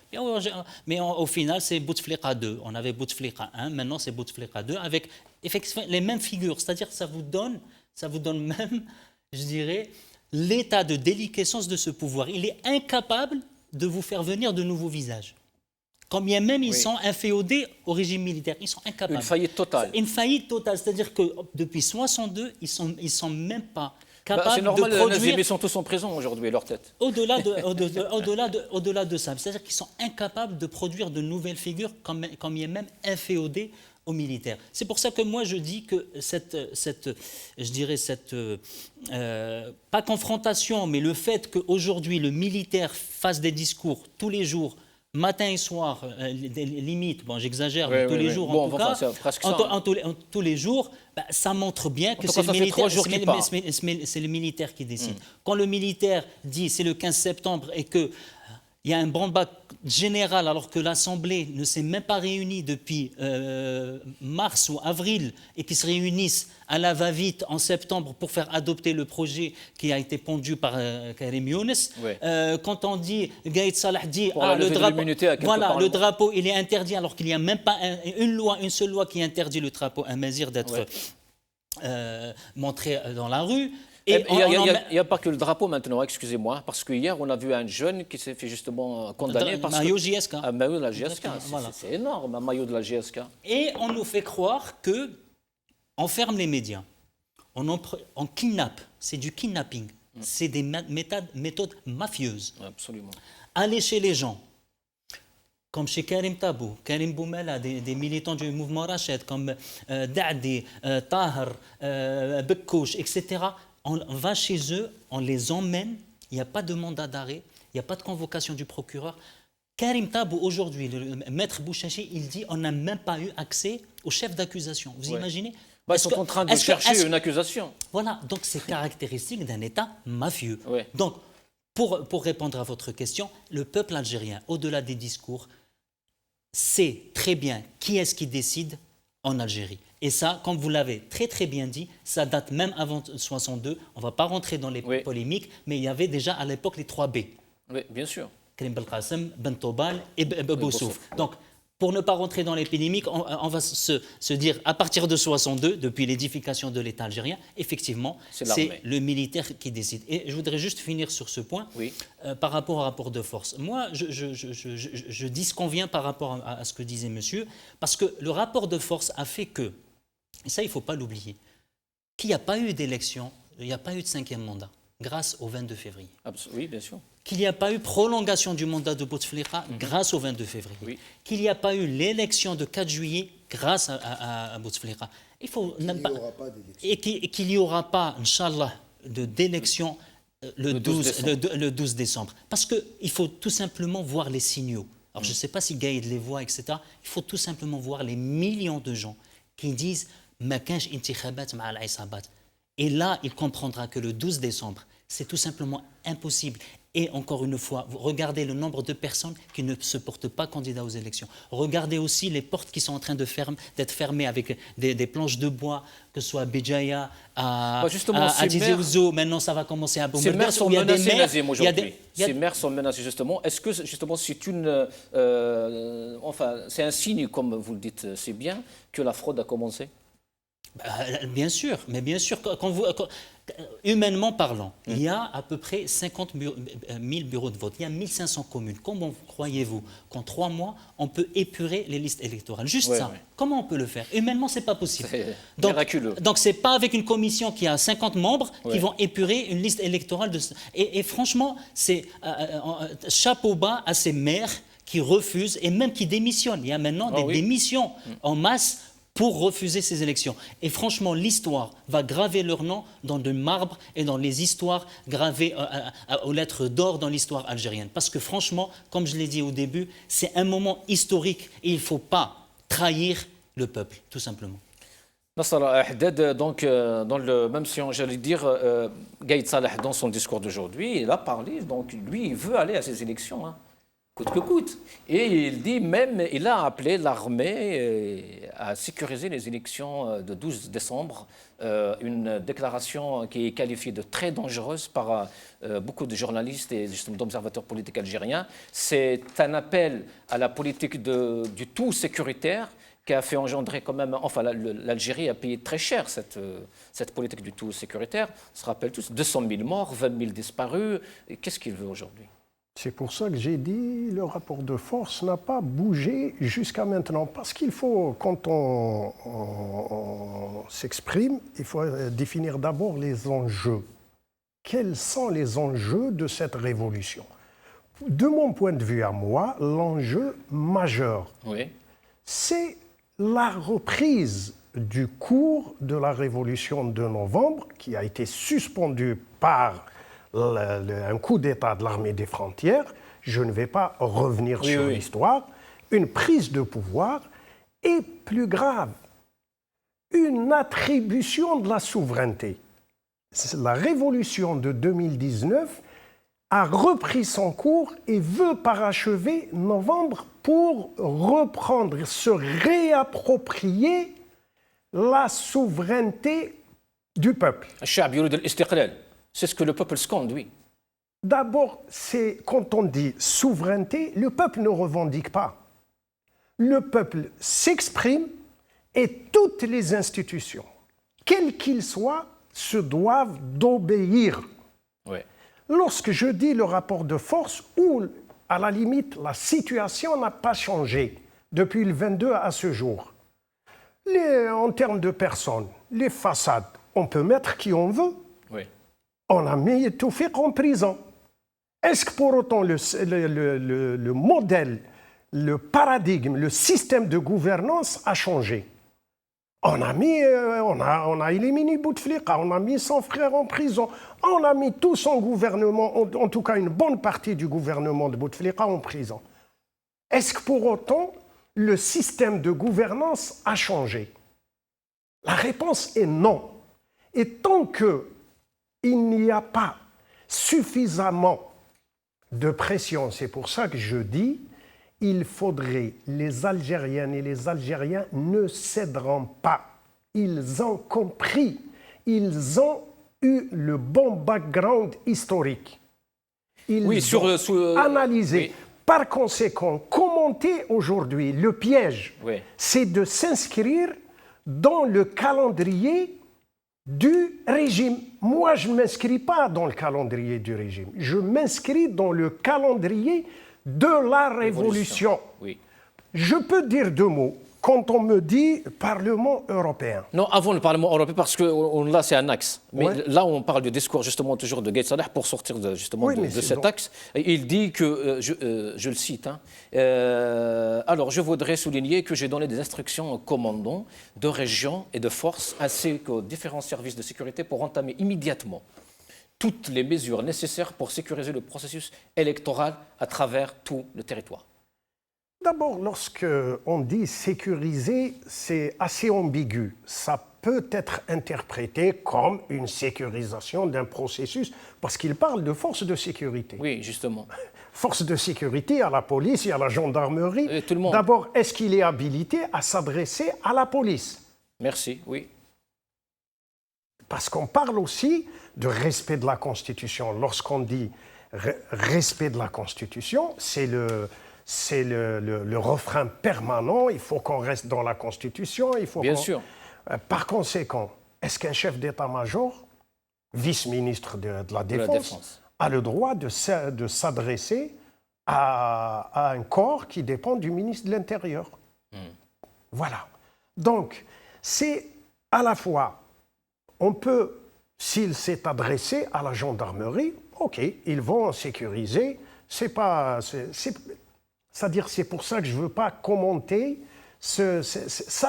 Mais au final, c'est Bouteflika 2. On avait Bouteflika 1, maintenant c'est Bouteflika 2, avec effectivement les mêmes figures. C'est-à-dire que ça vous donne même, je dirais, l'état de déliquescence de ce pouvoir. Il est incapable de vous faire venir de nouveaux visages. Quand bien même ils sont inféodés au régime militaire, ils sont incapables. Une faillite totale. Une faillite totale, c'est-à-dire que depuis 62, ils sont même pas capables c'est normal, de produire. Ils sont tous en prison aujourd'hui, leur tête. Au-delà de ça, c'est-à-dire qu'ils sont incapables de produire de nouvelles figures, quand bien même inféodées aux militaires. C'est pour ça que moi je dis que pas confrontation, mais le fait qu'aujourd'hui le militaire fasse des discours tous les jours matin et soir, limite, bon, j'exagère, Oui, mais tous oui, les oui. jours Bon, en tout enfin, cas, c'est presque ça, hein. tous les jours, ça montre bien que tout c'est cas, le, ça fait 3 jours qu'il part. c'est le militaire qui décide. Quand le militaire dit c'est le 15 septembre et que il y a un branle-bas général alors que l'Assemblée ne s'est même pas réunie depuis mars ou avril et qu'ils se réunissent à la va-vite en septembre pour faire adopter le projet qui a été pondu par Karim Younes. Oui. Quand on dit, Gaïd Salah dit, Pour la levée de l'immunité à quelque voilà, part, le drapeau il est interdit alors qu'il n'y a même pas une seule loi qui interdit le drapeau amazigh d'être montré dans la rue. Et il n'y a pas que le drapeau maintenant, excusez-moi, parce qu'hier, on a vu un jeune qui s'est fait justement condamner. Maillot JSK. Un maillot de la GSK. Voilà. C'est énorme, un maillot de la GSK. Et on nous fait croire qu'on ferme les médias, on kidnappe, c'est du kidnapping, c'est des méthodes mafieuses. Absolument. Aller chez les gens, comme chez Karim Tabou, Karim Boumela, des militants du mouvement Rached, comme Dadi, Tahar, Bekkouch, etc. On va chez eux, on les emmène, il n'y a pas de mandat d'arrêt, il n'y a pas de convocation du procureur. Karim Tabou, aujourd'hui, le maître Bouchachi, il dit on n'a même pas eu accès au chef d'accusation. Vous imaginez? Ils sont en train de chercher une accusation. Voilà, donc c'est caractéristique d'un État mafieux. Ouais. Donc, pour répondre à votre question, le peuple algérien, au-delà des discours, sait très bien qui est-ce qui décide en Algérie. Et ça, comme vous l'avez très très bien dit, ça date même avant 62. On ne va pas rentrer dans les polémiques, mais il y avait déjà à l'époque les 3 B. Oui, bien sûr. Karim Belkacem, Ben Tobal et Boussouf. Donc, pour ne pas rentrer dans les polémiques, on va se dire, à partir de 62, depuis l'édification de l'État algérien, effectivement, c'est le militaire qui décide. Et je voudrais juste finir sur ce point, par rapport au rapport de force. Moi, je disconviens par rapport à ce que disait monsieur, parce que le rapport de force a fait que, et ça il ne faut pas l'oublier, qu'il n'y a pas eu d'élection, il n'y a pas eu de 5e mandat, grâce au 22 février. Oui, bien sûr. Qu'il n'y a pas eu prolongation du mandat de Bouteflika grâce au 22 février. Oui. Qu'il n'y a pas eu l'élection de 4 juillet grâce à Bouteflika. Il faut même pas... Et qu'il n'y aura pas, Inch'Allah, d'élection le 12 décembre. Parce qu'il faut tout simplement voir les signaux. Alors je ne sais pas si Gaïd les voit, etc. Il faut tout simplement voir les millions de gens qui disent « Ma kanj intikhabat ma al-isabat ». Et là, il comprendra que le 12 décembre, c'est tout simplement impossible. Et encore une fois, regardez le nombre de personnes qui ne se portent pas candidats aux élections. Regardez aussi les portes qui sont en train d'être fermées avec des planches de bois, que ce soit à Béjaïa, à Tizi Ouzou. Maintenant, ça va commencer à Boumerders. Ces maires sont menacés, Nazim, aujourd'hui. Ces maires sont menacés, justement. Est-ce que, justement, c'est c'est un signe, comme vous le dites si bien, que la fraude a commencé? Bien sûr, mais bien sûr, humainement parlant, il y a à peu près 50 000 bureaux de vote, il y a 1500 communes. Comment croyez-vous qu'en 3 mois, on peut épurer les listes électorales? Juste ça. Comment on peut le faire? Humainement, ce n'est pas possible. C'est miraculeux. Donc, ce n'est pas avec une commission qui a 50 membres qui vont épurer une liste électorale. Et franchement, c'est chapeau bas à ces maires qui refusent et même qui démissionnent. Il y a maintenant des démissions en masse pour refuser ces élections. Et franchement, l'histoire va graver leur nom dans le marbre et dans les histoires gravées aux lettres d'or dans l'histoire algérienne. Parce que franchement, comme je l'ai dit au début, c'est un moment historique et il ne faut pas trahir le peuple, tout simplement. Nasser Haddad, donc, dans le même sillon, j'allais dire, Gaïd Salah, dans son discours d'aujourd'hui, il a parlé, donc lui, il veut aller à ces élections, hein, coûte que coûte. Et il dit même, il a appelé l'armée à sécuriser les élections de 12 décembre, une déclaration qui est qualifiée de très dangereuse par beaucoup de journalistes et d'observateurs politiques algériens. C'est un appel à la politique du tout sécuritaire qui a fait engendrer quand même, enfin l'Algérie a payé très cher cette politique du tout sécuritaire. On se rappelle tous, 200 000 morts, 20 000 disparus. Qu'est-ce qu'il veut aujourd'hui ? C'est pour ça que j'ai dit le rapport de force n'a pas bougé jusqu'à maintenant. Parce qu'il faut, quand on s'exprime, il faut définir d'abord les enjeux. Quels sont les enjeux de cette révolution? De mon point de vue à moi, l'enjeu majeur, c'est la reprise du cours de la révolution de novembre qui a été suspendue par un coup d'État de l'armée des frontières. je ne vais pas revenir sur l'histoire, une prise de pouvoir est plus grave, une attribution de la souveraineté. La révolution de 2019 a repris son cours et veut parachever novembre pour reprendre, se réapproprier la souveraineté du peuple. C'est ce que le peuple scande, oui. D'abord, quand on dit souveraineté, le peuple ne revendique pas. Le peuple s'exprime et toutes les institutions, quelles qu'ils soient, se doivent d'obéir. Oui. Lorsque je dis le rapport de force, où, à la limite, la situation n'a pas changé depuis le 22 à ce jour. En termes de personnes, les façades, on peut mettre qui on veut. Oui. On a mis Toufik en prison. Est-ce que pour autant le modèle, le paradigme, le système de gouvernance a changé? On a éliminé Bouteflika, on a mis son frère en prison, on a mis tout son gouvernement, en tout cas une bonne partie du gouvernement de Bouteflika en prison. Est-ce que pour autant le système de gouvernance a changé? La réponse est non. Et tant qu'il n'y a pas suffisamment de pression, c'est pour ça que je dis, il faudrait, les Algériennes et les Algériens ne céderont pas. Ils ont compris, ils ont eu le bon background historique. Ils ont analysé. Oui. Par conséquent, commenter aujourd'hui, le piège, c'est de s'inscrire dans le calendrier du régime. Moi, je ne m'inscris pas dans le calendrier du régime. Je m'inscris dans le calendrier de la révolution. Oui. Je peux dire deux mots quand on me dit Parlement européen. Non, avant le Parlement européen, parce que là, c'est un axe. Mais là, on parle du discours, justement, toujours de Gaïd Salah, pour sortir de cet axe. Il dit que, je le cite, alors, je voudrais souligner que j'ai donné des instructions aux commandants de régions et de forces, ainsi qu'aux différents services de sécurité, pour entamer immédiatement toutes les mesures nécessaires pour sécuriser le processus électoral à travers tout le territoire. D'abord, lorsqu'on dit sécuriser, c'est assez ambigu. Ça peut être interprété comme une sécurisation d'un processus, parce qu'il parle de forces de sécurité. Oui, justement. Forces de sécurité, à la police, il y a la gendarmerie. Et tout le monde. D'abord, est-ce qu'il est habilité à s'adresser à la police? Merci, oui. Parce qu'on parle aussi de respect de la Constitution. Lorsqu'on dit respect de la Constitution, c'est le refrain permanent. Il faut qu'on reste dans la Constitution. Bien sûr. Par conséquent, est-ce qu'un chef d'état-major, vice-ministre de la Défense, a le droit de s'adresser à un corps qui dépend du ministre de l'Intérieur? Voilà. Donc, c'est à la fois, on peut, s'il s'est adressé à la gendarmerie, ok, ils vont sécuriser. C'est-à-dire, c'est pour ça que je ne veux pas commenter. Ça,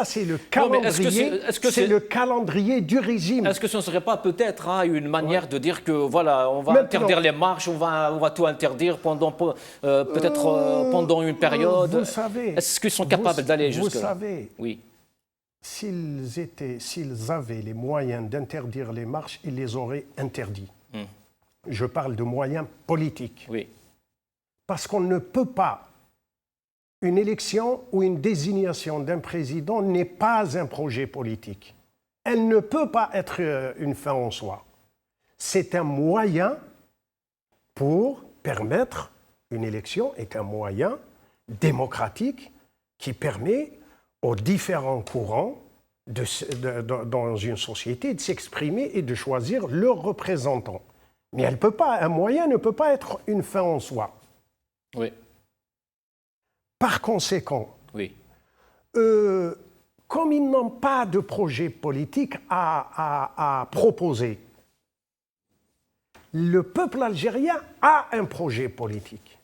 c'est le calendrier. C'est le calendrier du régime. Est-ce que ce ne serait pas peut-être une manière de dire que voilà, on va interdire les marches, on va tout interdire pendant peut-être pendant une période. Vous savez. Est-ce qu'ils sont capables d'aller jusque-là? Vous savez. Oui. S'ils avaient les moyens d'interdire les marches, ils les auraient interdits. Je parle de moyens politiques. Oui. Parce qu'on ne peut pas. Une élection ou une désignation d'un président n'est pas un projet politique. Elle ne peut pas être une fin en soi. C'est un moyen pour permettre, une élection est un moyen démocratique qui permet aux différents courants dans une société de s'exprimer et de choisir leurs représentants. Mais elle peut pas, un moyen ne peut pas être une fin en soi. Oui. Par conséquent, oui. Comme ils n'ont pas de projet politique à proposer, le peuple algérien a un projet politique.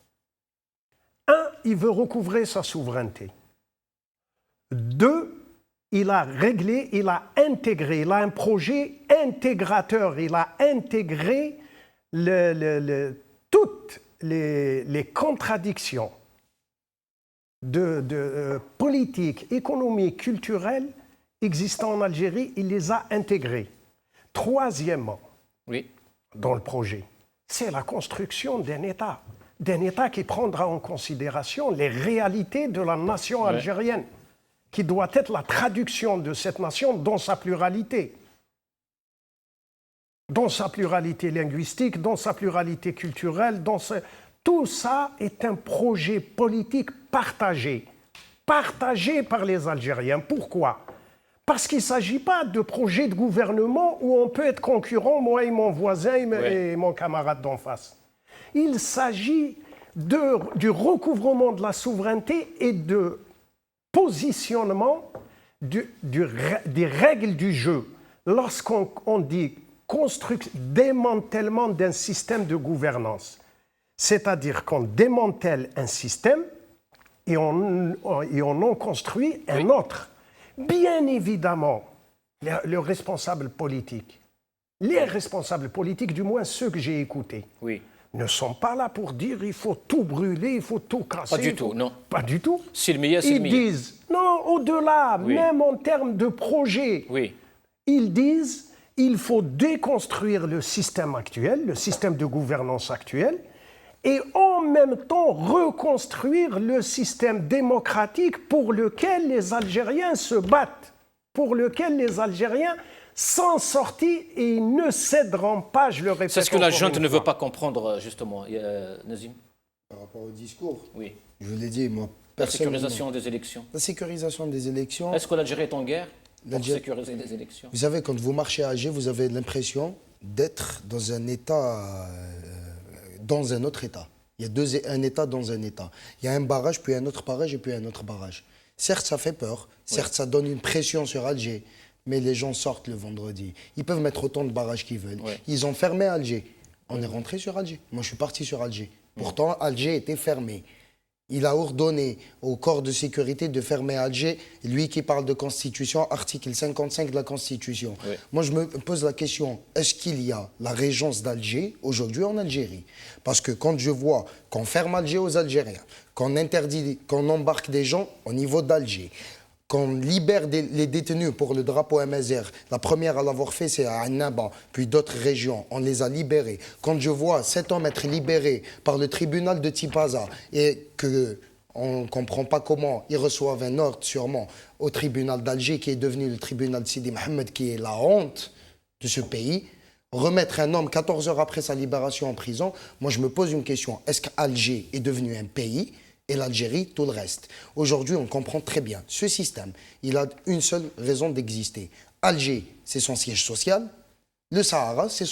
Un, il veut recouvrer sa souveraineté. Deux, il a réglé, il a intégré, il a un projet intégrateur, il a intégré toutes les contradictions de politique, économique, culturelle existant en Algérie, il les a intégrées. Troisièmement, dans le projet, c'est la construction d'un État qui prendra en considération les réalités de la nation algérienne, qui doit être la traduction de cette nation dans sa pluralité. Dans sa pluralité linguistique, dans sa pluralité culturelle, tout ça est un projet politique partagé par les Algériens. Pourquoi ? Parce qu'il ne s'agit pas de projet de gouvernement où on peut être concurrent, moi et mon voisin et mon camarade d'en face. Il s'agit du recouvrement de la souveraineté et de positionnement des règles du jeu. Lorsqu'on dit démantèlement d'un système de gouvernance, c'est-à-dire qu'on démantèle un système et on en construit un autre. Bien évidemment, les responsables politiques, du moins ceux que j'ai écoutés, ne sont pas là pour dire il faut tout brûler, il faut tout casser. Pas du tout, non. Pas du tout. Ils disent, non, au-delà, même en termes de projet, ils disent il faut déconstruire le système actuel, le système de gouvernance actuel, et en même temps reconstruire le système démocratique pour lequel les Algériens se battent, pour lequel les Algériens sont sortis et ne céderont pas, je le répète. C'est ce que la junte ne veut pas comprendre, justement, Nazim. Par rapport au discours, oui. Je vous l'ai dit, moi, la sécurisation des élections. La sécurisation des élections. Est-ce que l'Algérie est en guerre pour sécuriser les élections? Vous savez, quand vous marchez à Alger, vous avez l'impression d'être dans un État, dans un autre État. Il y a un État dans un État. Il y a un barrage, puis un autre barrage, et puis un autre barrage. Certes, ça fait peur. Certes, ça donne une pression sur Alger. Mais les gens sortent le vendredi. Ils peuvent mettre autant de barrages qu'ils veulent. Ils ont fermé Alger. On est rentré sur Alger. Moi, je suis parti sur Alger. Pourtant, Alger était fermé. Il a ordonné au corps de sécurité de fermer Alger, lui qui parle de Constitution, article 55 de la Constitution. Moi, je me pose la question, est-ce qu'il y a la régence d'Alger aujourd'hui en Algérie? Parce que quand je vois qu'on ferme Alger aux Algériens, qu'on interdit, qu'on embarque des gens au niveau d'Alger, qu'on libère les détenus pour le drapeau MSR. La première à l'avoir fait, c'est à Annaba, puis d'autres régions. On les a libérés. Quand je vois cet homme être libéré par le tribunal de Tipaza et qu'on ne comprend pas comment ils reçoivent un ordre sûrement au tribunal d'Alger qui est devenu le tribunal de Sidi Mohamed, qui est la honte de ce pays, remettre un homme 14 heures après sa libération en prison, moi je me pose une question. Est-ce qu'Alger est devenu un pays ? Et l'Algérie, tout le reste. Aujourd'hui, on comprend très bien. Ce système, il a une seule raison d'exister. Alger, c'est son siège social. Le Sahara, c'est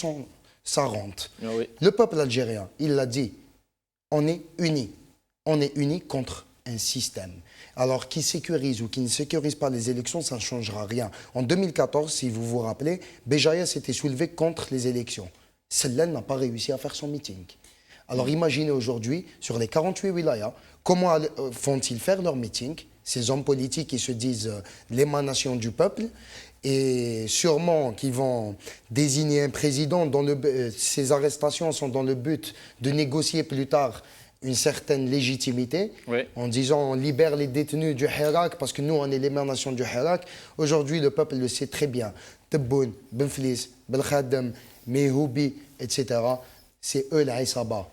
sa rente. Le peuple algérien, il l'a dit, on est unis. On est unis contre un système. Alors, qui sécurise ou qui ne sécurise pas les élections, ça ne changera rien. En 2014, si vous vous rappelez, Béjaïa s'était soulevé contre les élections. Celle-là n'a pas réussi à faire son meeting. Alors imaginez aujourd'hui, sur les 48 wilayas, comment font-ils faire leur meeting? Ces hommes politiques qui se disent l'émanation du peuple et sûrement qui vont désigner un président dont ces arrestations sont dans le but de négocier plus tard une certaine légitimité, en disant on libère les détenus du Hirak parce que nous on est l'émanation du Hirak. Aujourd'hui le peuple le sait très bien. Tebboune, Benflis, Belkhadem, Mehoubi, etc. C'est eux la Isaba.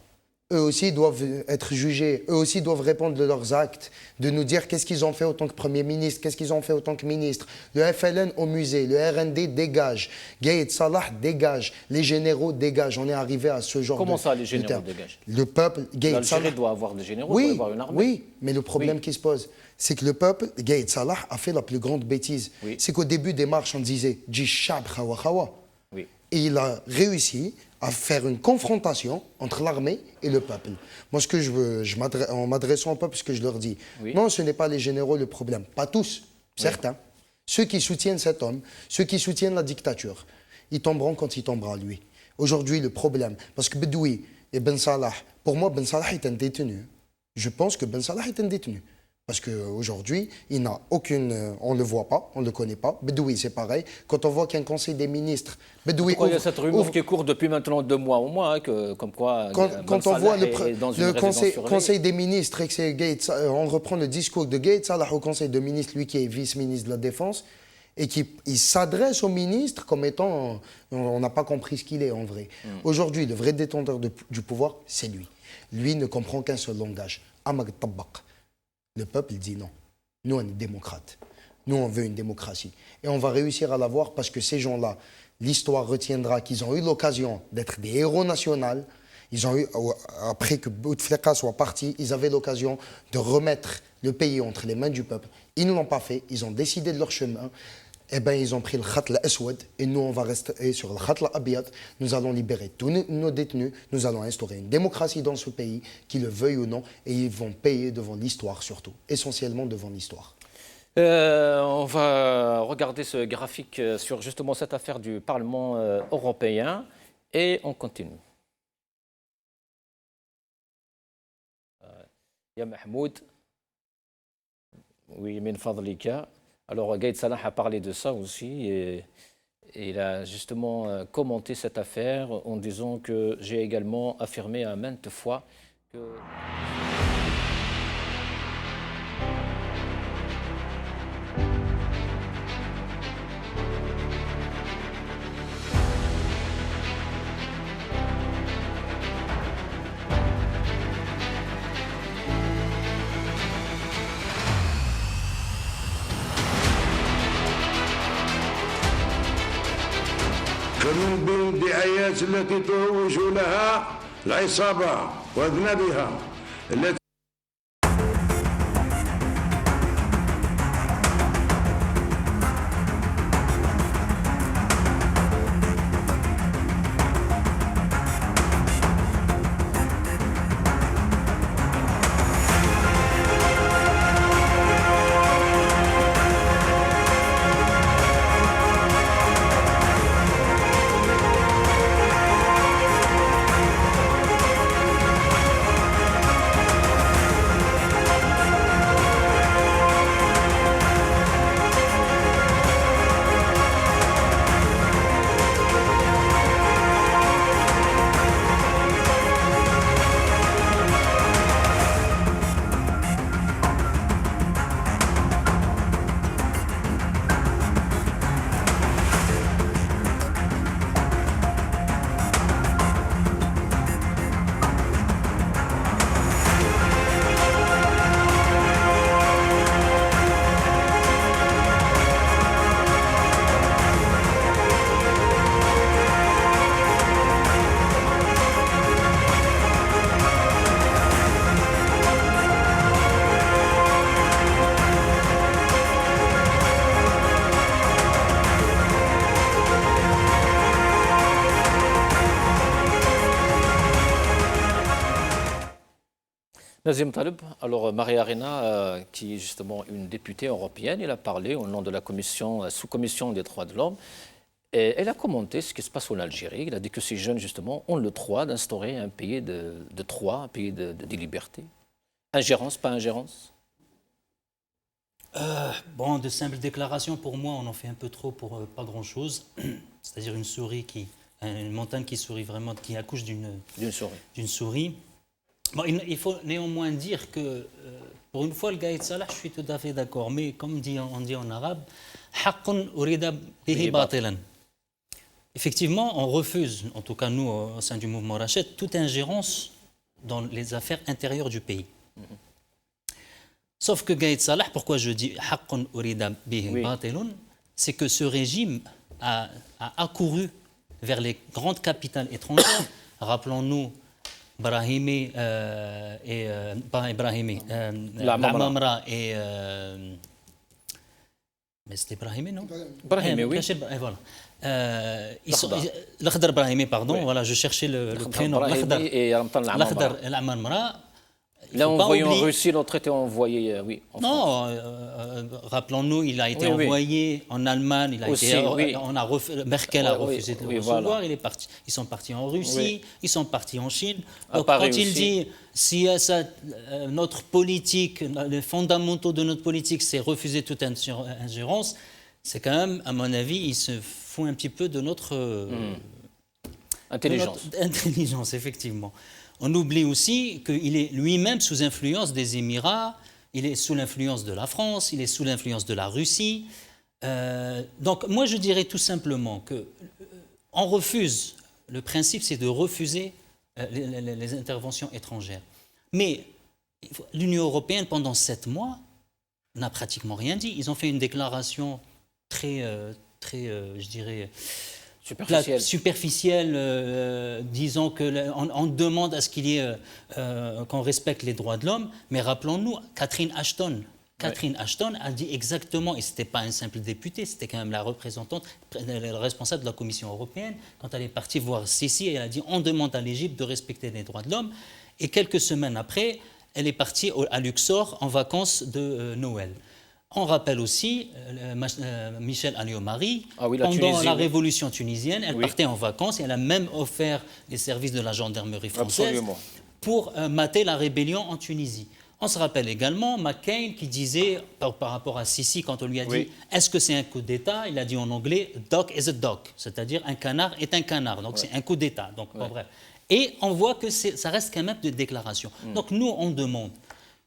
Eux aussi doivent être jugés, eux aussi doivent répondre de leurs actes, de nous dire qu'est-ce qu'ils ont fait en tant que Premier ministre, qu'est-ce qu'ils ont fait en tant que ministre. Le FLN au musée, le RND dégage, Gaïd Salah dégage, les généraux dégagent. On est arrivé à ce genre Comment ça, les généraux dégagent? Le peuple, Gaïd Salah... L'Algérie doit avoir des généraux, doit avoir une armée. Oui, mais le problème qui se pose, c'est que le peuple, Gaïd Salah, a fait la plus grande bêtise. C'est qu'au début des marches, on disait « Jishab Khawa Khawa ». Et il a réussi à faire une confrontation entre l'armée et le peuple. Moi, ce que je veux, en m'adressant au peuple, ce que je leur dis, non, ce n'est pas les généraux le problème. Pas tous, certains. Ceux qui soutiennent cet homme, ceux qui soutiennent la dictature, ils tomberont quand il tombera, lui. Aujourd'hui, le problème, parce que Bedoui et Ben Salah, pour moi, Ben Salah est un détenu. Je pense que Ben Salah est un détenu. Parce qu'aujourd'hui, il n'a aucune... on ne le voit pas, on ne le connaît pas. Bedoui, c'est pareil. Quand on voit qu'un conseil des ministres... Bedoui il y a cette rumeur qui court depuis maintenant 2 mois au moins, comme quoi... Quand on voit le conseil des ministres, et que c'est Gates, on reprend le discours de Gates Salah au conseil des ministres, lui qui est vice-ministre de la Défense, et qui s'adresse au ministre comme étant... On n'a pas compris ce qu'il est en vrai. Aujourd'hui, le vrai détenteur du pouvoir, c'est lui. Lui ne comprend qu'un seul langage. Amag Tabbaq. Le peuple dit non. Nous, on est démocrates. Nous, on veut une démocratie. Et on va réussir à l'avoir parce que ces gens-là, l'histoire retiendra qu'ils ont eu l'occasion d'être des héros nationaux. Ils ont eu, après que Bouteflika soit parti, ils avaient l'occasion de remettre le pays entre les mains du peuple. Ils ne l'ont pas fait. Ils ont décidé de leur chemin. Eh bien, ils ont pris le Khatla Aswad et nous, on va rester sur le Khatla Abiyat. Nous allons libérer tous nos détenus. Nous allons instaurer une démocratie dans ce pays, qu'ils le veuillent ou non. Et ils vont payer devant l'histoire surtout, essentiellement devant l'histoire. On va regarder ce graphique sur justement cette affaire du Parlement européen et on continue. Ya Mahmoud, oui, min fadlika. Alors, Gaïd Salah a parlé de ça aussi et il a justement commenté cette affaire en disant que j'ai également affirmé à maintes fois que... فمن بين الدعايات التي تروج لها العصابة وأذنابها التي Nazim Taleb, alors Maria Arena, qui est justement une députée européenne, elle a parlé au nom de la commission, sous-commission des droits de l'homme, et elle a commenté ce qui se passe en Algérie. Elle a dit que ces jeunes, justement, ont le droit d'instaurer un pays de droit, un pays de liberté. Ingérence, pas ingérence? Bon, de simples déclarations, pour moi, on en fait un peu trop pour pas grand-chose. C'est-à-dire une montagne qui sourit vraiment, qui accouche d'une souris. Bon, il faut néanmoins dire que, pour une fois, le Gaïd Salah, je suis tout à fait d'accord. Mais comme on dit en arabe, haqqun urida bihi batilan. Effectivement, on refuse, en tout cas nous, au sein du mouvement Rachet, toute ingérence dans les affaires intérieures du pays. Sauf que Gaïd Salah, pourquoi je dis haqqun urida bihi batilun, c'est que ce régime a accouru vers les grandes capitales étrangères. Rappelons-nous Brahimi et pas Brahimi, Lamamra et mais c'était Brahimi, non? Brahimi, oui. Et voilà. L'Akhdar Brahimi, pardon. Oui. Voilà, je cherchais le prénom. L'Akhdar et L'Akhdar et Lamamra Là, envoyé en Russie, l'autre était envoyé, oui, en France. Non, rappelons-nous, il a été envoyé en Allemagne, Merkel a refusé de le recevoir, voilà. Ils sont partis en Russie, ils sont partis en Chine. Donc, quand il dit, si notre politique, les fondamentaux de notre politique, c'est refuser toute ingérence, c'est quand même, à mon avis, il se fout un petit peu de notre... Intelligence, effectivement. On oublie aussi qu'il est lui-même sous influence des Émirats, il est sous l'influence de la France, il est sous l'influence de la Russie. Donc moi je dirais tout simplement qu'on refuse, le principe c'est de refuser les interventions étrangères. Mais l'Union européenne pendant 7 mois n'a pratiquement rien dit. Ils ont fait une déclaration très je dirais... superficielle, disons qu'on demande à ce qu'il y ait qu'on respecte les droits de l'homme, mais rappelons-nous, Catherine Ashton a dit exactement, et ce n'était pas un simple député, c'était quand même la représentante, la responsable de la Commission européenne, quand elle est partie voir Sisi, elle a dit on demande à l'Égypte de respecter les droits de l'homme, et quelques semaines après, elle est partie à Luxor en vacances de Noël. On rappelle aussi Michel Alliot-Marie, pendant la révolution tunisienne, elle partait en vacances et elle a même offert les services de la gendarmerie française pour mater la rébellion en Tunisie. On se rappelle également McCain qui disait, par rapport à Sisi, quand on lui a dit est-ce que c'est un coup d'État, il a dit en anglais dog is a dog, c'est-à-dire un canard est un canard, donc c'est un coup d'État. Donc, bref. Et on voit que ça reste quand même des déclarations. Donc nous, on demande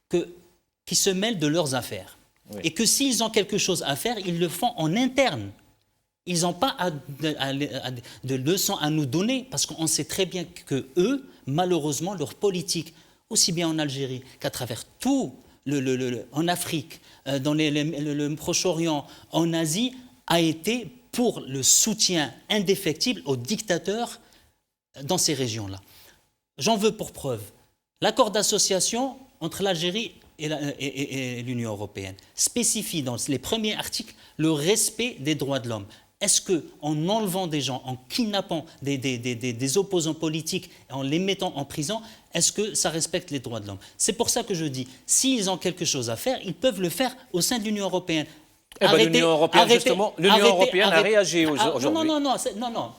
qu'ils se mêlent de leurs affaires. Et que s'ils ont quelque chose à faire, ils le font en interne. Ils n'ont pas de leçons à nous donner, parce qu'on sait très bien que eux, malheureusement, leur politique, aussi bien en Algérie qu'à travers tout, en Afrique, dans le Proche-Orient, en Asie, a été pour le soutien indéfectible aux dictateurs dans ces régions-là. J'en veux pour preuve l'accord d'association entre l'Algérie et l'Union européenne spécifie dans les premiers articles le respect des droits de l'homme. Est-ce qu'en enlevant des gens, en kidnappant des opposants politiques, en les mettant en prison, est-ce que ça respecte les droits de l'homme? C'est pour ça que je dis, s'ils ont quelque chose à faire, ils peuvent le faire au sein de l'union européenne. L'Union européenne, justement, l'Union européenne a réagi aujourd'hui. Non.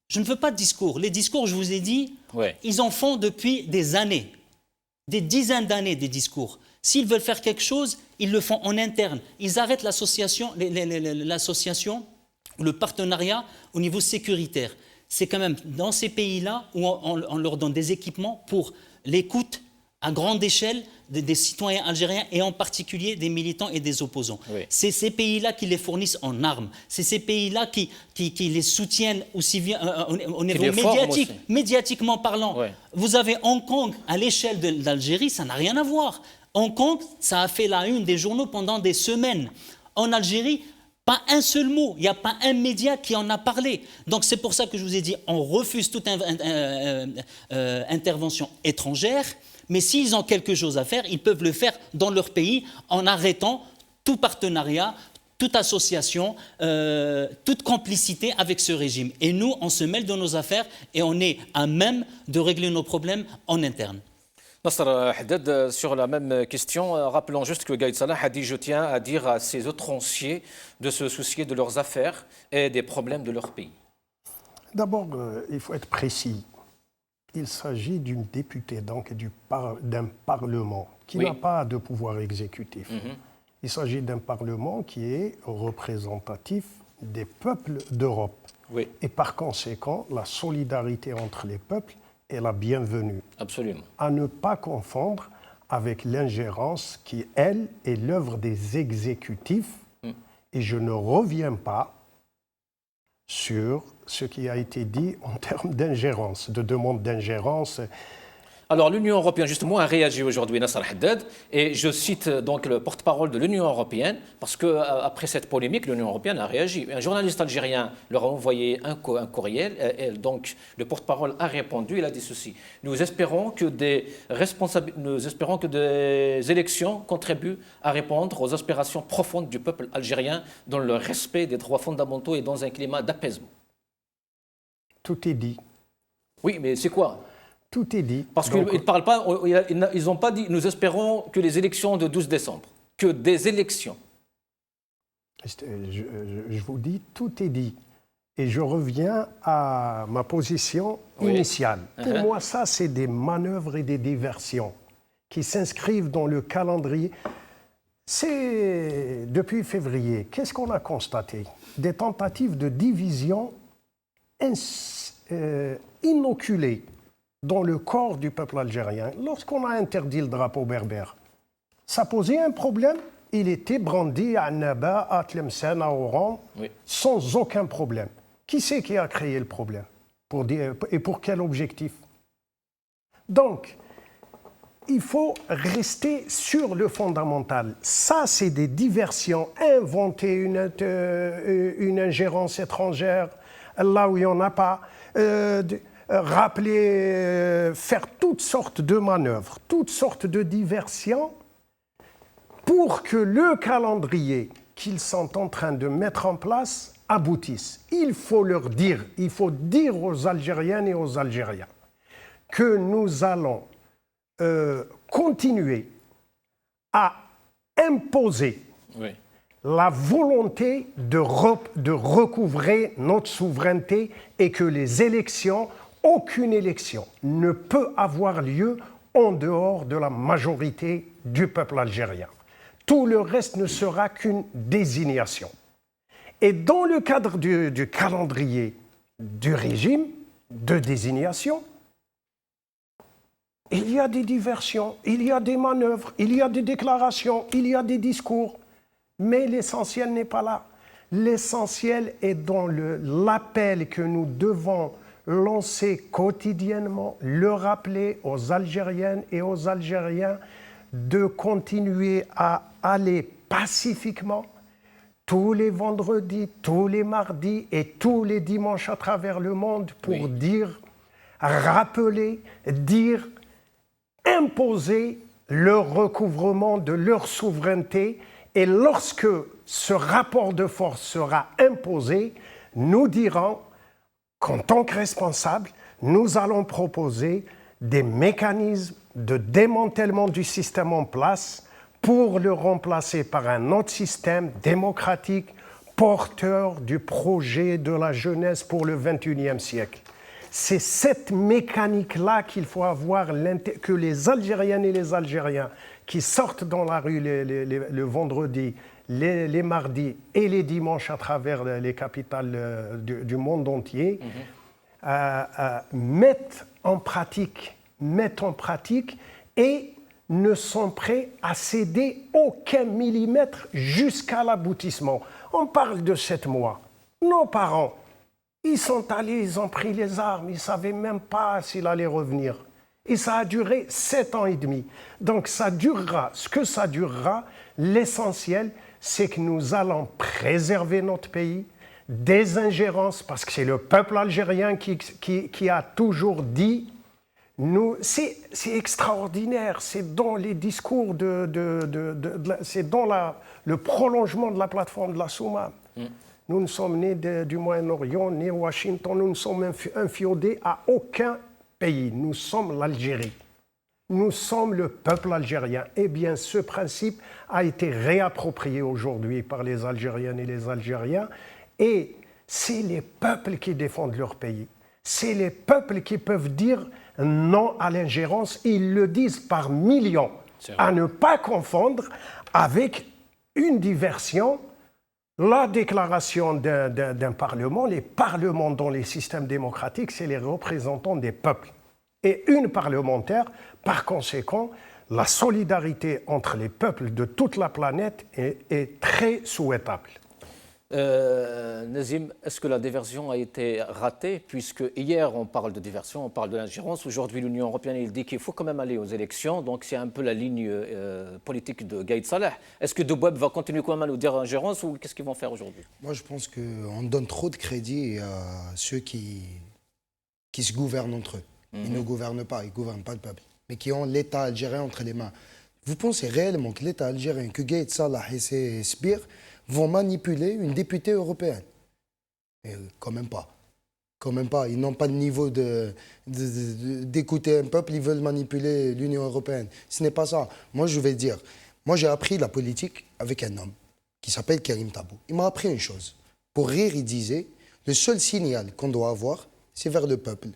Je ne veux pas de discours. Les discours, je vous ai dit, ils en font depuis des années, des dizaines d'années des discours. S'ils veulent faire quelque chose, ils le font en interne. Ils arrêtent l'association, le partenariat au niveau sécuritaire. C'est quand même dans ces pays-là où on leur donne des équipements pour l'écoute à grande échelle des citoyens algériens et en particulier des militants et des opposants. C'est ces pays-là qui les fournissent en armes. C'est ces pays-là qui les soutiennent aussi bien au niveau médiatique, médiatiquement parlant. Vous avez Hong Kong à l'échelle de l'Algérie, ça n'a rien à voir. Hong Kong, ça a fait la une des journaux pendant des semaines. En Algérie, pas un seul mot, il n'y a pas un média qui en a parlé. Donc c'est pour ça que je vous ai dit, on refuse toute intervention étrangère, mais s'ils ont quelque chose à faire, ils peuvent le faire dans leur pays en arrêtant tout partenariat, toute association, toute complicité avec ce régime. Et nous, on se mêle dans nos affaires et on est à même de régler nos problèmes en interne. Nasser Haddad, sur la même question, rappelons juste que Gaïd Salah a dit « Je tiens à dire à ces outranciers de se soucier de leurs affaires et des problèmes de leur pays ». D'abord, il faut être précis. Il s'agit d'une députée, donc d'un parlement qui n'a pas de pouvoir exécutif. Il s'agit d'un parlement qui est représentatif des peuples d'Europe. Et par conséquent, la solidarité entre les peuples est la bienvenue. Absolument. À ne pas confondre avec l'ingérence qui, elle, est l'œuvre des exécutifs. Et je ne reviens pas sur ce qui a été dit en termes d'ingérence, de demande d'ingérence. Alors l'Union européenne justement a réagi aujourd'hui, Nasser Haddad, et je cite donc le porte-parole de l'Union européenne, parce qu'après cette polémique, l'Union européenne a réagi. Un journaliste algérien leur a envoyé un courriel, et donc le porte-parole a répondu, il a dit ceci. Nous espérons que des élections contribuent à répondre aux aspirations profondes du peuple algérien dans le respect des droits fondamentaux et dans un climat d'apaisement. Tout est dit. Oui, mais c'est quoi ? Tout est dit. Parce qu'ils ne parlent pas, ils n'ont pas dit, nous espérons que les élections de 12 décembre, que des élections. Je vous dis, tout est dit. Et je reviens à ma position initiale. Pour moi, ça, c'est des manœuvres et des diversions qui s'inscrivent dans le calendrier. C'est depuis février. Qu'est-ce qu'on a constaté? Des tentatives de division inoculées dans le corps du peuple algérien. Lorsqu'on a interdit le drapeau berbère, ça posait un problème. Il était brandi à Naba, à Tlemcen, à Oran, sans aucun problème. Qui c'est qui a créé le problème? Et pour quel objectif? Donc, il faut rester sur le fondamental. Ça, c'est des diversions. Inventer une ingérence étrangère là où il n'y en a pas. Rappeler, faire toutes sortes de manœuvres, toutes sortes de diversions pour que le calendrier qu'ils sont en train de mettre en place aboutisse. Il faut leur dire, il faut dire aux Algériennes et aux Algériens que nous allons continuer à imposer la volonté de recouvrer notre souveraineté et que les élections, aucune élection ne peut avoir lieu en dehors de la majorité du peuple algérien. Tout le reste ne sera qu'une désignation. Et dans le cadre du calendrier du régime de désignation, il y a des diversions, il y a des manœuvres, il y a des déclarations, il y a des discours. Mais l'essentiel n'est pas là. L'essentiel est dans l'appel que nous devons lancer quotidiennement, le rappeler aux Algériennes et aux Algériens de continuer à aller pacifiquement tous les vendredis, tous les mardis et tous les dimanches à travers le monde pour dire, rappeler, dire, imposer le recouvrement de leur souveraineté. Et lorsque ce rapport de force sera imposé, nous dirons qu'en tant que responsables, nous allons proposer des mécanismes de démantèlement du système en place pour le remplacer par un autre système démocratique porteur du projet de la jeunesse pour le XXIe siècle. C'est cette mécanique-là qu'il faut avoir, que les Algériennes et les Algériens qui sortent dans la rue le vendredi, les mardis et les dimanches à travers les capitales du monde entier, mettent en pratique et ne sont prêts à céder aucun millimètre jusqu'à l'aboutissement. On parle de 7 mois. Nos parents, ils sont allés, ils ont pris les armes, ils ne savaient même pas s'il allait revenir. Et ça a duré 7 ans et demi. Donc ça durera, ce que ça durera, l'essentiel, c'est que nous allons préserver notre pays des ingérences, parce que c'est le peuple algérien qui a toujours dit, c'est extraordinaire, c'est dans les discours, c'est dans le prolongement de la plateforme de la Souma. Nous ne sommes ni du Moyen-Orient, ni Washington, nous ne sommes inféodés à aucun pays. Nous sommes l'Algérie. Nous sommes le peuple algérien. Eh bien, ce principe a été réapproprié aujourd'hui par les Algériennes et les Algériens. Et c'est les peuples qui défendent leur pays. C'est les peuples qui peuvent dire non à l'ingérence. Ils le disent par millions. À ne pas confondre avec une diversion. La déclaration d'un parlement, les parlements dans les systèmes démocratiques, c'est les représentants des peuples. Et une parlementaire, par conséquent, la solidarité entre les peuples de toute la planète est très souhaitable. Nazim, est-ce que la diversion a été ratée? Puisque hier, on parle de diversion, on parle de l'ingérence. Aujourd'hui, l'Union européenne il dit qu'il faut quand même aller aux élections. Donc, c'est un peu la ligne politique de Gaïd Salah. Est-ce que Doumbouya va continuer quand même à nous dire ingérence ou qu'est-ce qu'ils vont faire aujourd'hui? Moi, je pense qu'on donne trop de crédit à ceux qui se gouvernent entre eux. Ils ne gouvernent pas, ils ne gouvernent pas le peuple, mais qui ont l'État algérien entre les mains. Vous pensez réellement que l'État algérien, que Gaïd Salah et ses sbires vont manipuler une députée européenne? Mais quand même pas. Quand même pas. Ils n'ont pas le niveau d'écouter un peuple, ils veulent manipuler l'Union européenne. Ce n'est pas ça. Moi, je vais dire, moi, j'ai appris la politique avec un homme qui s'appelle Karim Tabou. Il m'a appris une chose. Pour rire, il disait, le seul signal qu'on doit avoir, c'est vers le peuple.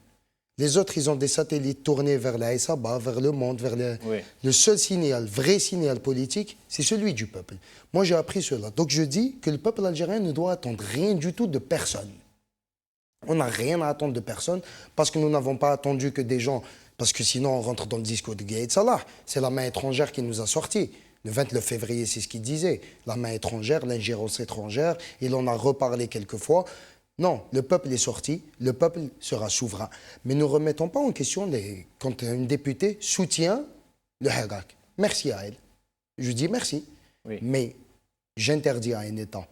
Les autres, ils ont des satellites tournés vers la SABA, vers le monde, vers le... Oui. Le seul signal, vrai signal politique, c'est celui du peuple. Moi, j'ai appris cela. Donc, je dis que le peuple algérien ne doit attendre rien du tout de personne. On n'a rien à attendre de personne parce que nous n'avons pas attendu que des gens... Parce que sinon, on rentre dans le discours de Gaïd Salah. C'est la main étrangère qui nous a sortis. Le 29 février, c'est ce qu'il disait. La main étrangère, l'ingérence étrangère. Il en a reparlé quelques fois. Non, le peuple est sorti, le peuple sera souverain. Mais ne remettons pas en question quand une députée soutient le Hirak. Merci à elle. Je dis merci. Oui. Mais j'interdis à un État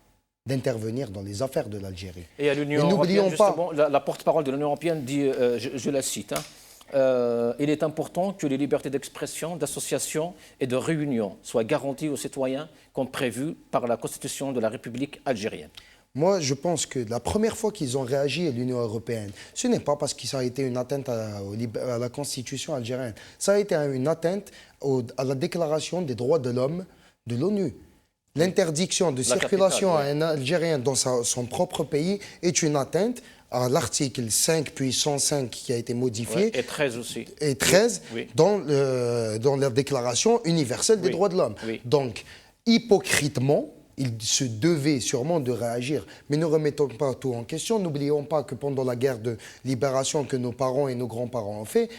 d'intervenir dans les affaires de l'Algérie. Et à l'Union européenne, justement, la porte-parole de l'Union européenne dit, je la cite, il est important que les libertés d'expression, d'association et de réunion soient garanties aux citoyens comme prévu par la Constitution de la République algérienne. Moi, je pense que la première fois qu'ils ont réagi à l'Union européenne, ce n'est pas parce que ça a été une atteinte à la Constitution algérienne. Ça a été une atteinte à la Déclaration des droits de l'homme de l'ONU. L'interdiction de circulation à un Algérien dans son propre pays est une atteinte à l'article 5 puis 105 qui a été modifié. Ouais, et 13 aussi. Et 13 oui. Dans la Déclaration universelle des droits de l'homme. Oui. Donc, hypocritement, il se devait sûrement de réagir. Mais ne remettons pas tout en question. N'oublions pas que pendant la guerre de libération que nos parents et nos grands-parents ont fait,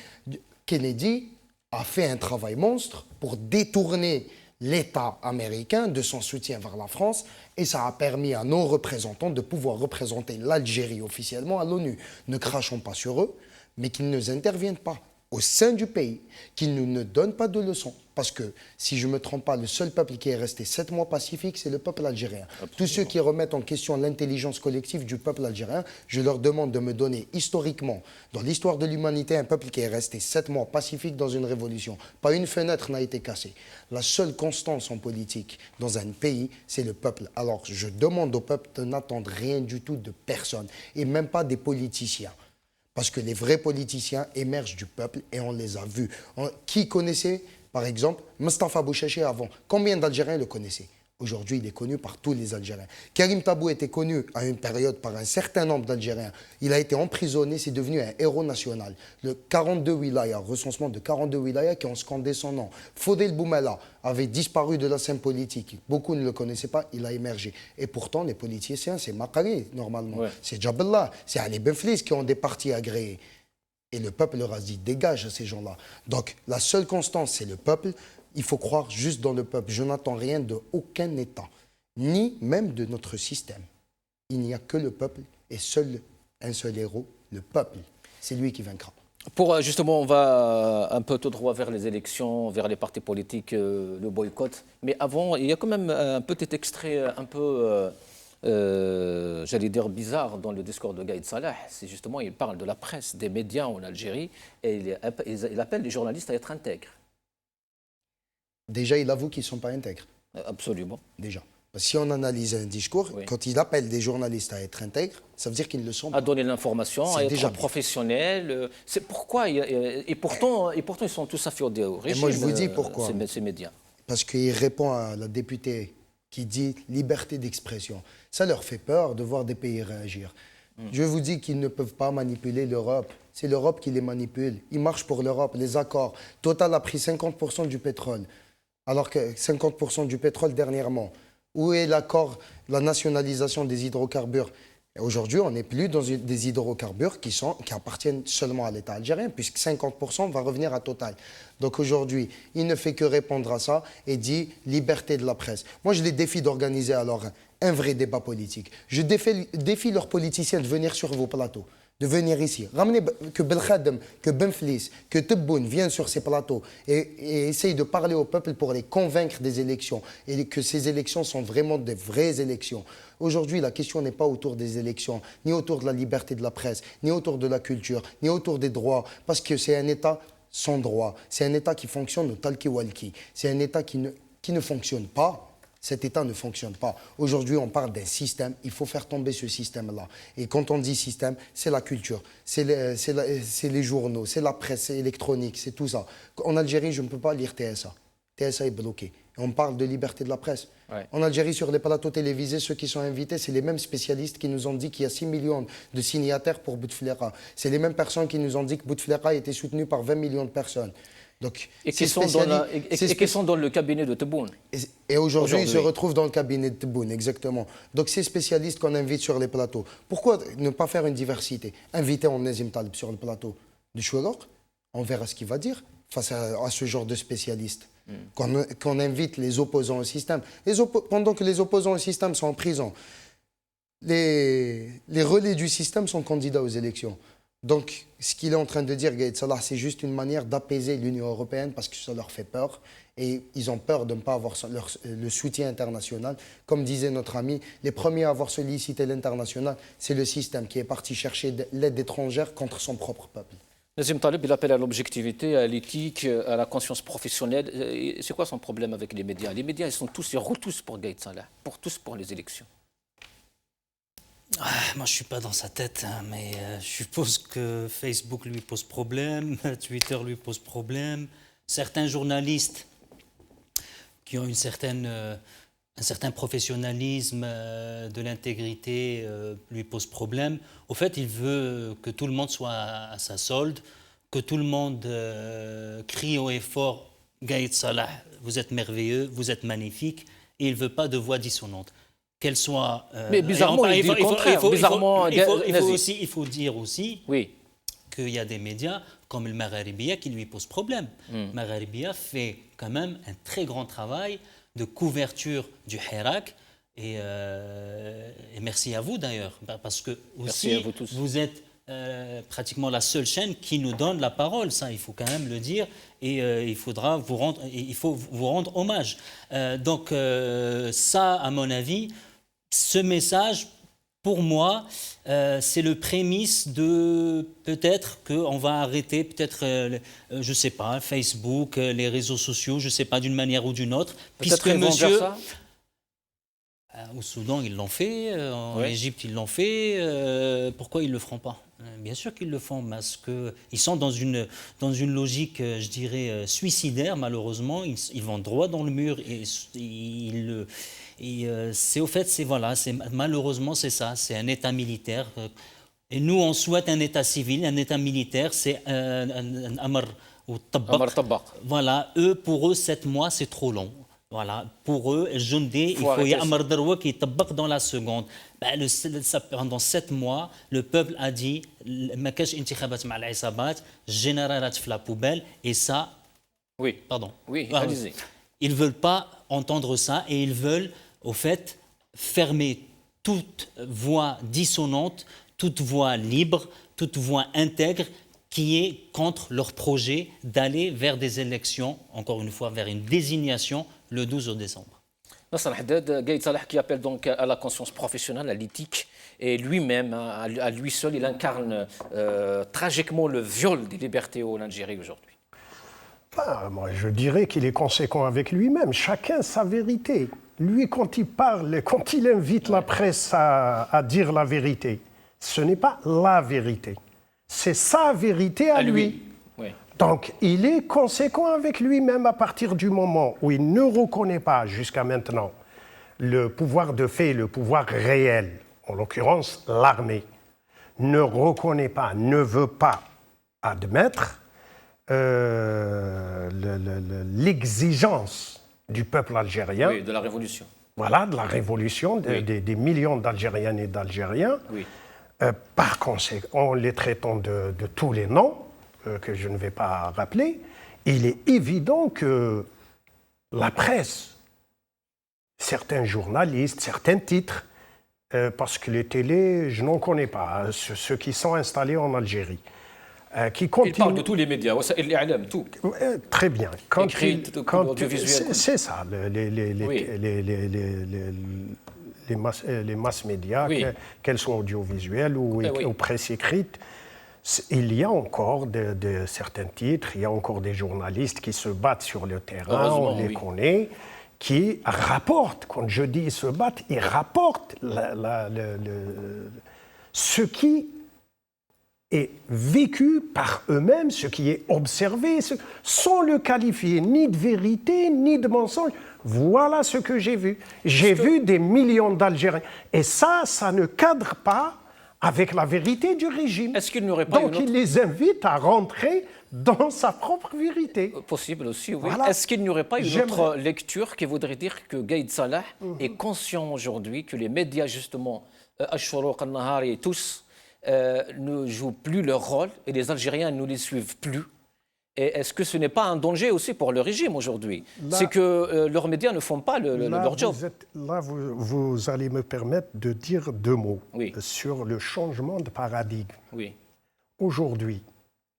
Kennedy a fait un travail monstre pour détourner l'État américain de son soutien vers la France et ça a permis à nos représentants de pouvoir représenter l'Algérie officiellement à l'ONU. Ne crachons pas sur eux, mais qu'ils ne interviennent pas au sein du pays, qu'ils ne donnent pas de leçons. Parce que, si je ne me trompe pas, le seul peuple qui est resté 7 mois pacifique, c'est le peuple algérien. Absolument. Tous ceux qui remettent en question l'intelligence collective du peuple algérien, je leur demande de me donner historiquement, dans l'histoire de l'humanité, un peuple qui est resté 7 mois pacifique dans une révolution. Pas une fenêtre n'a été cassée. La seule constance en politique dans un pays, c'est le peuple. Alors, je demande au peuple de n'attendre rien du tout de personne, et même pas des politiciens. Parce que les vrais politiciens émergent du peuple et on les a vus. Qui connaissait, par exemple, Mostafa Bouchachi avant? Combien d'Algériens le connaissaient? Aujourd'hui, il est connu par tous les Algériens. Karim Tabou était connu à une période par un certain nombre d'Algériens. Il a été emprisonné, c'est devenu un héros national. Le 42 wilayas, recensement de 42 wilayas qui ont scandé son nom. Fodel Boumela avait disparu de la scène politique. Beaucoup ne le connaissaient pas, il a émergé. Et pourtant, les politiciens, c'est Makari, normalement. Ouais. C'est Jabellah, c'est Ali Benflis qui ont des partis agréés. Et le peuple leur a dit, dégage à ces gens-là. Donc, la seule constance, c'est le peuple. Il faut croire juste dans le peuple. Je n'attends rien de aucun État, ni même de notre système. Il n'y a que le peuple et un seul héros, le peuple. C'est lui qui vaincra. Pour justement, on va un peu tout droit vers les élections, vers les partis politiques, le boycott. Mais avant, il y a quand même un petit extrait un peu, j'allais dire bizarre dans le discours de Gaïd Salah. C'est justement, il parle de la presse, des médias en Algérie, et il appelle les journalistes à être intègres. Déjà, il avoue qu'ils ne sont pas intègres. Absolument. Déjà. Si on analyse un discours, oui. Quand il appelle des journalistes à être intègres, ça veut dire qu'ils ne le sont pas. À donner l'information, à être professionnels. C'est pourquoi, et pourtant, ils sont tous affiliés au régime. Et moi, je vous dis pourquoi. Ces médias. Parce qu'il répond à la députée qui dit liberté d'expression. Ça leur fait peur de voir des pays réagir. Je vous dis qu'ils ne peuvent pas manipuler l'Europe. C'est l'Europe qui les manipule. Ils marchent pour l'Europe. Les accords. Total a pris 50% du pétrole. Alors que 50% du pétrole dernièrement. Où est l'accord, la nationalisation des hydrocarbures? Aujourd'hui, on n'est plus dans des hydrocarbures qui appartiennent seulement à l'État algérien, puisque 50% va revenir à Total. Donc aujourd'hui, il ne fait que répondre à ça et dit liberté de la presse. Moi, je les défie d'organiser alors un vrai débat politique. Je défie leurs politiciens de venir sur vos plateaux. De venir ici. Ramenez que Belkhadem, que Benflis, que Tebboune viennent sur ces plateaux et essayent de parler au peuple pour les convaincre des élections et que ces élections sont vraiment des vraies élections. Aujourd'hui, la question n'est pas autour des élections, ni autour de la liberté de la presse, ni autour de la culture, ni autour des droits, parce que c'est un État sans droit. C'est un État qui fonctionne au talki-walki. C'est un État qui ne fonctionne pas Cet État ne fonctionne pas. Aujourd'hui, on parle d'un système. Il faut faire tomber ce système-là. Et quand on dit système, c'est la culture, c'est les journaux, c'est la presse électronique, c'est tout ça. En Algérie, je ne peux pas lire TSA. TSA est bloqué. On parle de liberté de la presse. Ouais. En Algérie, sur les plateaux télévisés, ceux qui sont invités, c'est les mêmes spécialistes qui nous ont dit qu'il y a 6 millions de signataires pour Bouteflika. C'est les mêmes personnes qui nous ont dit que Bouteflika était soutenu par 20 millions de personnes. Donc, et qui sont dans le cabinet de Tebboune. Et aujourd'hui, ils se retrouvent dans le cabinet de Tebboune, exactement. Donc, ces spécialistes qu'on invite sur les plateaux, pourquoi ne pas faire une diversité? Inviter Nazim Taleb sur le plateau du Chouelok, on verra ce qu'il va dire face à ce genre de spécialistes. Qu'on invite les opposants au système. Pendant que les opposants au système sont en prison, les relais du système sont candidats aux élections. Donc, ce qu'il est en train de dire, Gaïd Salah, c'est juste une manière d'apaiser l'Union européenne parce que ça leur fait peur. Et ils ont peur de ne pas avoir le soutien international. Comme disait notre ami, les premiers à avoir sollicité l'international, c'est le système qui est parti chercher l'aide étrangère contre son propre peuple. Nazim Taleb, il appelle à l'objectivité, à l'éthique, à la conscience professionnelle. C'est quoi son problème avec les médias? Les médias, ils roulent tous pour Gaïd Salah, pour les élections. Moi, je ne suis pas dans sa tête, hein, mais je suppose que Facebook lui pose problème, Twitter lui pose problème. Certains journalistes qui ont un certain professionnalisme, de l'intégrité, lui posent problème. Au fait, il veut que tout le monde soit à sa solde, que tout le monde crie haut et fort « Gaïd Salah, vous êtes merveilleux, vous êtes magnifique », et il ne veut pas de voix dissonantes. Qu'elle soit... mais bizarrement, il dit le contraire. Il faut dire aussi oui. qu'il y a des médias comme le Magharibia qui lui posent problème. Le Magharibia fait quand même un très grand travail de couverture du Hirak. Et merci à vous d'ailleurs, parce que aussi, vous êtes pratiquement la seule chaîne qui nous donne la parole, ça il faut quand même le dire, et il faut vous rendre hommage. Donc ça, à mon avis, ce message, pour moi, c'est le prémisse de peut-être qu'on va arrêter, peut-être, je ne sais pas, Facebook, les réseaux sociaux, je ne sais pas, d'une manière ou d'une autre. Puisque monsieur... Ça au Soudan, ils l'ont fait, en Égypte, ils l'ont fait. Pourquoi ils ne le feront pas? Bien sûr qu'ils le font, parce qu'ils sont dans une logique, je dirais, suicidaire, malheureusement. Ils vont droit dans le mur. C'est au fait, malheureusement, c'est ça. C'est un État militaire. Et nous, on souhaite un État civil, un État militaire. C'est un Amr ou Tabbaq. Voilà, pour eux, 7 mois, c'est trop long. Voilà, pour eux, il faut y avoir Darwa qui tabac dans la seconde. Pendant 7 mois, le peuple a dit ma kash intikhabat ma al-isabat, généralat la poubelle, et ça. Oui. Pardon. Oui, allez-y. Ils ne veulent pas entendre ça et ils veulent, au fait, fermer toute voix dissonante, toute voix libre, toute voix intègre qui est contre leur projet d'aller vers des élections, encore une fois, vers une désignation le 12 décembre. Nasser Haddad, Gaïd Salah qui appelle donc à la conscience professionnelle, à l'éthique, et lui-même, à lui seul, il incarne tragiquement le viol des libertés en Algérie aujourd'hui. Moi, je dirais qu'il est conséquent avec lui-même. Chacun sa vérité. Lui, quand il parle, quand il invite la presse à dire la vérité, ce n'est pas la vérité. C'est sa vérité à lui. Oui. Donc, il est conséquent avec lui-même à partir du moment où il ne reconnaît pas, jusqu'à maintenant, le pouvoir de fait, le pouvoir réel, en l'occurrence l'armée, ne reconnaît pas, ne veut pas admettre l'exigence du peuple algérien. Oui, de la révolution. Voilà, de la révolution, des millions d'Algériennes et d'Algériens. Oui. Par conséquent, en les traitant de tous les noms, que je ne vais pas rappeler, il est évident que la presse, certains journalistes, certains titres, parce que les télés, je n'en connais pas, ceux qui sont installés en Algérie, qui continuent... Il parle de tous les médias, tout. Très bien. C'est ça, les masses médias, qu'elles soient audiovisuelles ou presse écrite. Il y a encore certains titres, il y a encore des journalistes qui se battent sur le terrain, on les connaît, qui rapportent, quand je dis se battent, ils rapportent ce qui est vécu par eux-mêmes, ce qui est observé, sans le qualifier ni de vérité, ni de mensonge. Voilà ce que j'ai vu. J'ai vu des millions d'Algériens. Et ça ne cadre pas avec la vérité du régime. Est-ce qu'il n'y aurait pas Donc il les invite à rentrer dans sa propre vérité. Possible aussi, oui. Voilà. Est-ce qu'il n'y aurait pas une autre lecture qui voudrait dire que Gaïd Salah est conscient aujourd'hui que les médias, justement, Ash-Shuruq, Al-Nahari et tous, ne jouent plus leur rôle et les Algériens ne les suivent plus? Et est-ce que ce n'est pas un danger aussi pour le régime aujourd'hui? C'est que leurs médias ne font pas leur job. Vous allez me permettre de dire deux mots sur le changement de paradigme. Oui. Aujourd'hui,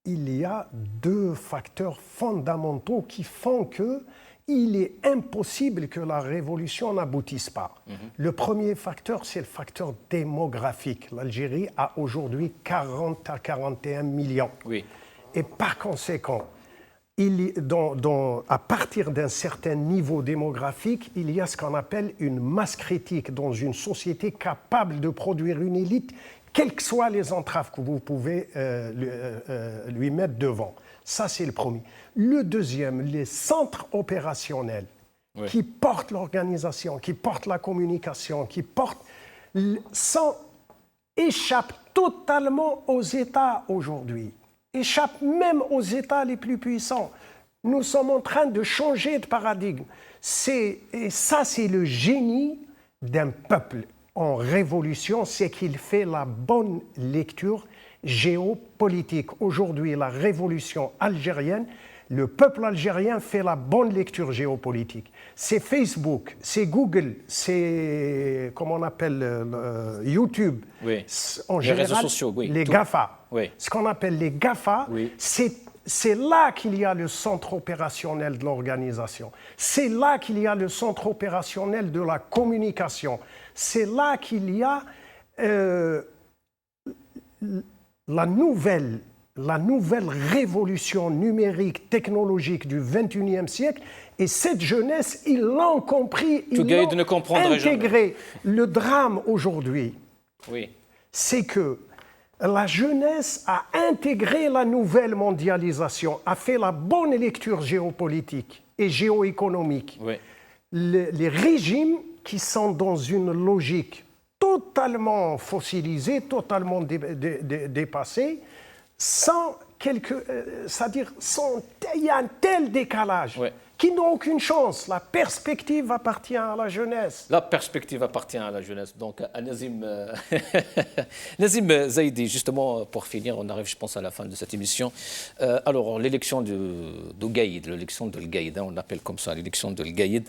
il y a deux facteurs fondamentaux qui font qu'il est impossible que la révolution n'aboutisse pas. Le premier facteur, c'est le facteur démographique. L'Algérie a aujourd'hui 40 à 41 millions. Oui. Et par conséquent, à partir d'un certain niveau démographique, il y a ce qu'on appelle une masse critique dans une société capable de produire une élite, quelles que soient les entraves que vous pouvez lui mettre devant. Ça, c'est le premier. Le deuxième, les centres opérationnels qui portent l'organisation, qui portent la communication, qui portent... échappent totalement aux États aujourd'hui. Échappe même aux États les plus puissants. Nous sommes en train de changer de paradigme. Et ça, c'est le génie d'un peuple en révolution, c'est qu'il fait la bonne lecture géopolitique. Aujourd'hui, la révolution algérienne, le peuple algérien fait la bonne lecture géopolitique. C'est Facebook, c'est Google, c'est, comment on appelle, YouTube. Oui. En les général, réseaux sociaux, les GAFA. Oui. Ce qu'on appelle les GAFA, c'est là qu'il y a le centre opérationnel de l'organisation. C'est là qu'il y a le centre opérationnel de la communication. C'est là qu'il y a la nouvelle révolution numérique, technologique du XXIe siècle. Et cette jeunesse, ils l'ont compris, ils l'ont intégré. Le drame aujourd'hui, c'est que la jeunesse a intégré la nouvelle mondialisation, a fait la bonne lecture géopolitique et géoéconomique. Les régimes qui sont dans une logique totalement fossilisée, totalement dépassée, c'est-à-dire il y a un tel décalage qui n'a aucune chance. La perspective appartient à la jeunesse. La perspective appartient à la jeunesse. Donc, à Nazim Zaidi, justement, pour finir, on arrive, je pense, à la fin de cette émission. Alors, l'élection de Gaïd, l'élection de Gaïd, on l'appelle comme ça, l'élection de Gaïd,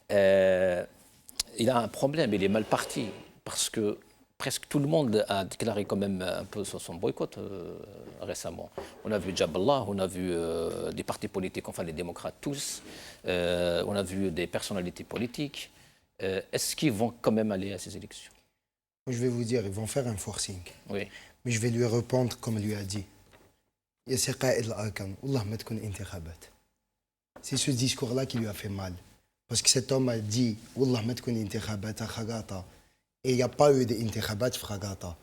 il a un problème, il est mal parti, parce que presque tout le monde a déclaré quand même un peu son boycott récemment. On a vu Jaballah, on a vu des partis politiques, enfin les démocrates tous, on a vu des personnalités politiques. Est-ce qu'ils vont quand même aller à ces élections? Je vais vous dire, ils vont faire un forcing. Oui. Mais je vais lui répondre comme lui a dit. C'est ce discours-là qui lui a fait mal. Parce que cet homme a dit, Wallah ma tkoun intikhabat khagata. Et il n'y a pas eu d'intikhabat fragata.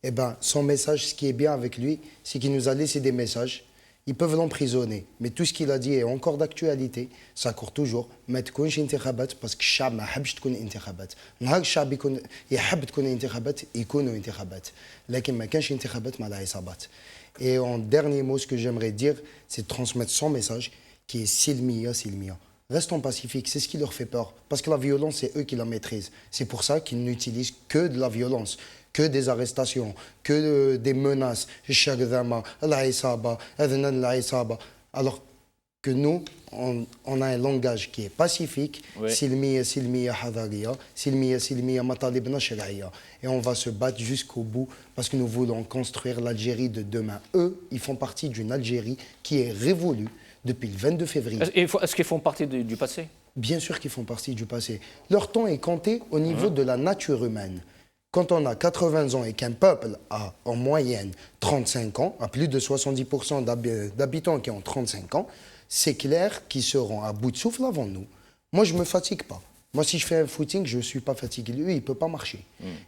Eh bien, son message, ce qui est bien avec lui, c'est qu'il nous a laissé des messages. Ils peuvent l'emprisonner. Mais tout ce qu'il a dit est encore d'actualité. Ça court toujours. Ma tkounch intikhabat parce que الشعب ما حبش تكون انتخابات. نهار الشعب يحب تكون انتخابات يكونوا انتخابات. لكن ما كانش انتخابات مع العصابات. Et en dernier mot, ce que j'aimerais dire, c'est de transmettre son message qui est Silmiya, Silmiya. Restons pacifiques, c'est ce qui leur fait peur. Parce que la violence, c'est eux qui la maîtrisent. C'est pour ça qu'ils n'utilisent que de la violence, que des arrestations, que des menaces. Alors que nous, on a un langage qui est pacifique. Silmiya, Silmiya, Hadariya. Silmiya, Silmiya, Matalibna, Shariya. Et on va se battre jusqu'au bout parce que nous voulons construire l'Algérie de demain. Eux, ils font partie d'une Algérie qui est révolue depuis le 22 février. Est-ce qu'ils font partie du passé? Bien sûr qu'ils font partie du passé. Leur temps est compté au niveau de la nature humaine. Quand on a 80 ans et qu'un peuple a en moyenne 35 ans, à plus de 70% d'habitants qui ont 35 ans, c'est clair qu'ils seront à bout de souffle avant nous. Moi, je ne me fatigue pas. Moi, si je fais un footing, je ne suis pas fatigué. Lui, il ne peut pas marcher.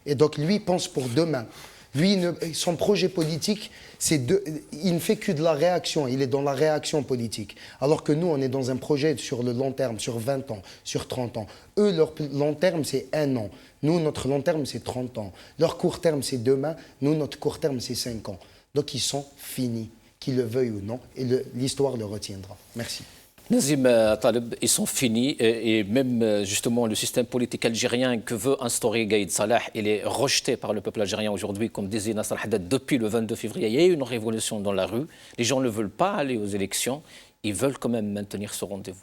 Et donc, lui, pense pour demain. Lui, son projet politique, il ne fait que de la réaction. Il est dans la réaction politique. Alors que nous, on est dans un projet sur le long terme, sur 20 ans, sur 30 ans. Eux, leur long terme, c'est 1 an. Nous, notre long terme, c'est 30 ans. Leur court terme, c'est demain. Nous, notre court terme, c'est 5 ans. Donc, ils sont finis, qu'ils le veuillent ou non. Et l'histoire le retiendra. Merci. Nazim Taleb, ils sont finis et même justement le système politique algérien que veut instaurer Gaïd Salah, il est rejeté par le peuple algérien aujourd'hui, comme disait Nasser Haddad, depuis le 22 février. Il y a eu une révolution dans la rue, les gens ne veulent pas aller aux élections, ils veulent quand même maintenir ce rendez-vous.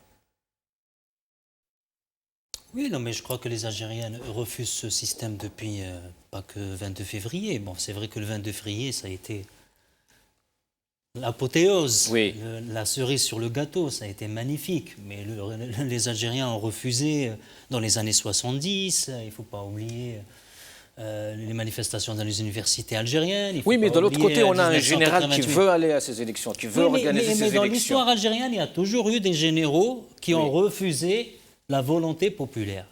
Oui, non, mais je crois que les Algériens refusent ce système depuis pas que 22 février. Bon, c'est vrai que le 22 février, ça a été l'apothéose, oui. La cerise sur le gâteau, ça a été magnifique. Mais les Algériens ont refusé dans les années 70. Il ne faut pas oublier les manifestations dans les universités algériennes. Oui, mais de l'autre côté, on a un général qui veut aller à ces élections, qui veut organiser ces élections. Mais dans l'histoire algérienne, il y a toujours eu des généraux qui ont refusé la volonté populaire.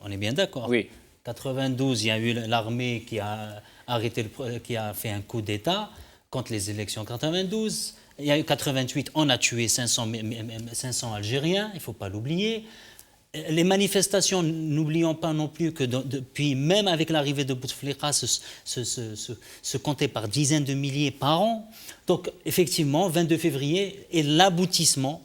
On est bien d'accord. Oui. 92, il y a eu l'armée qui a qui a fait un coup d'État contre les élections 92. Il y a eu 88, on a tué 500 Algériens, il ne faut pas l'oublier. Les manifestations, n'oublions pas non plus que depuis, même avec l'arrivée de Bouteflika, se comptait par dizaines de milliers par an. Donc, effectivement, 22 février est l'aboutissement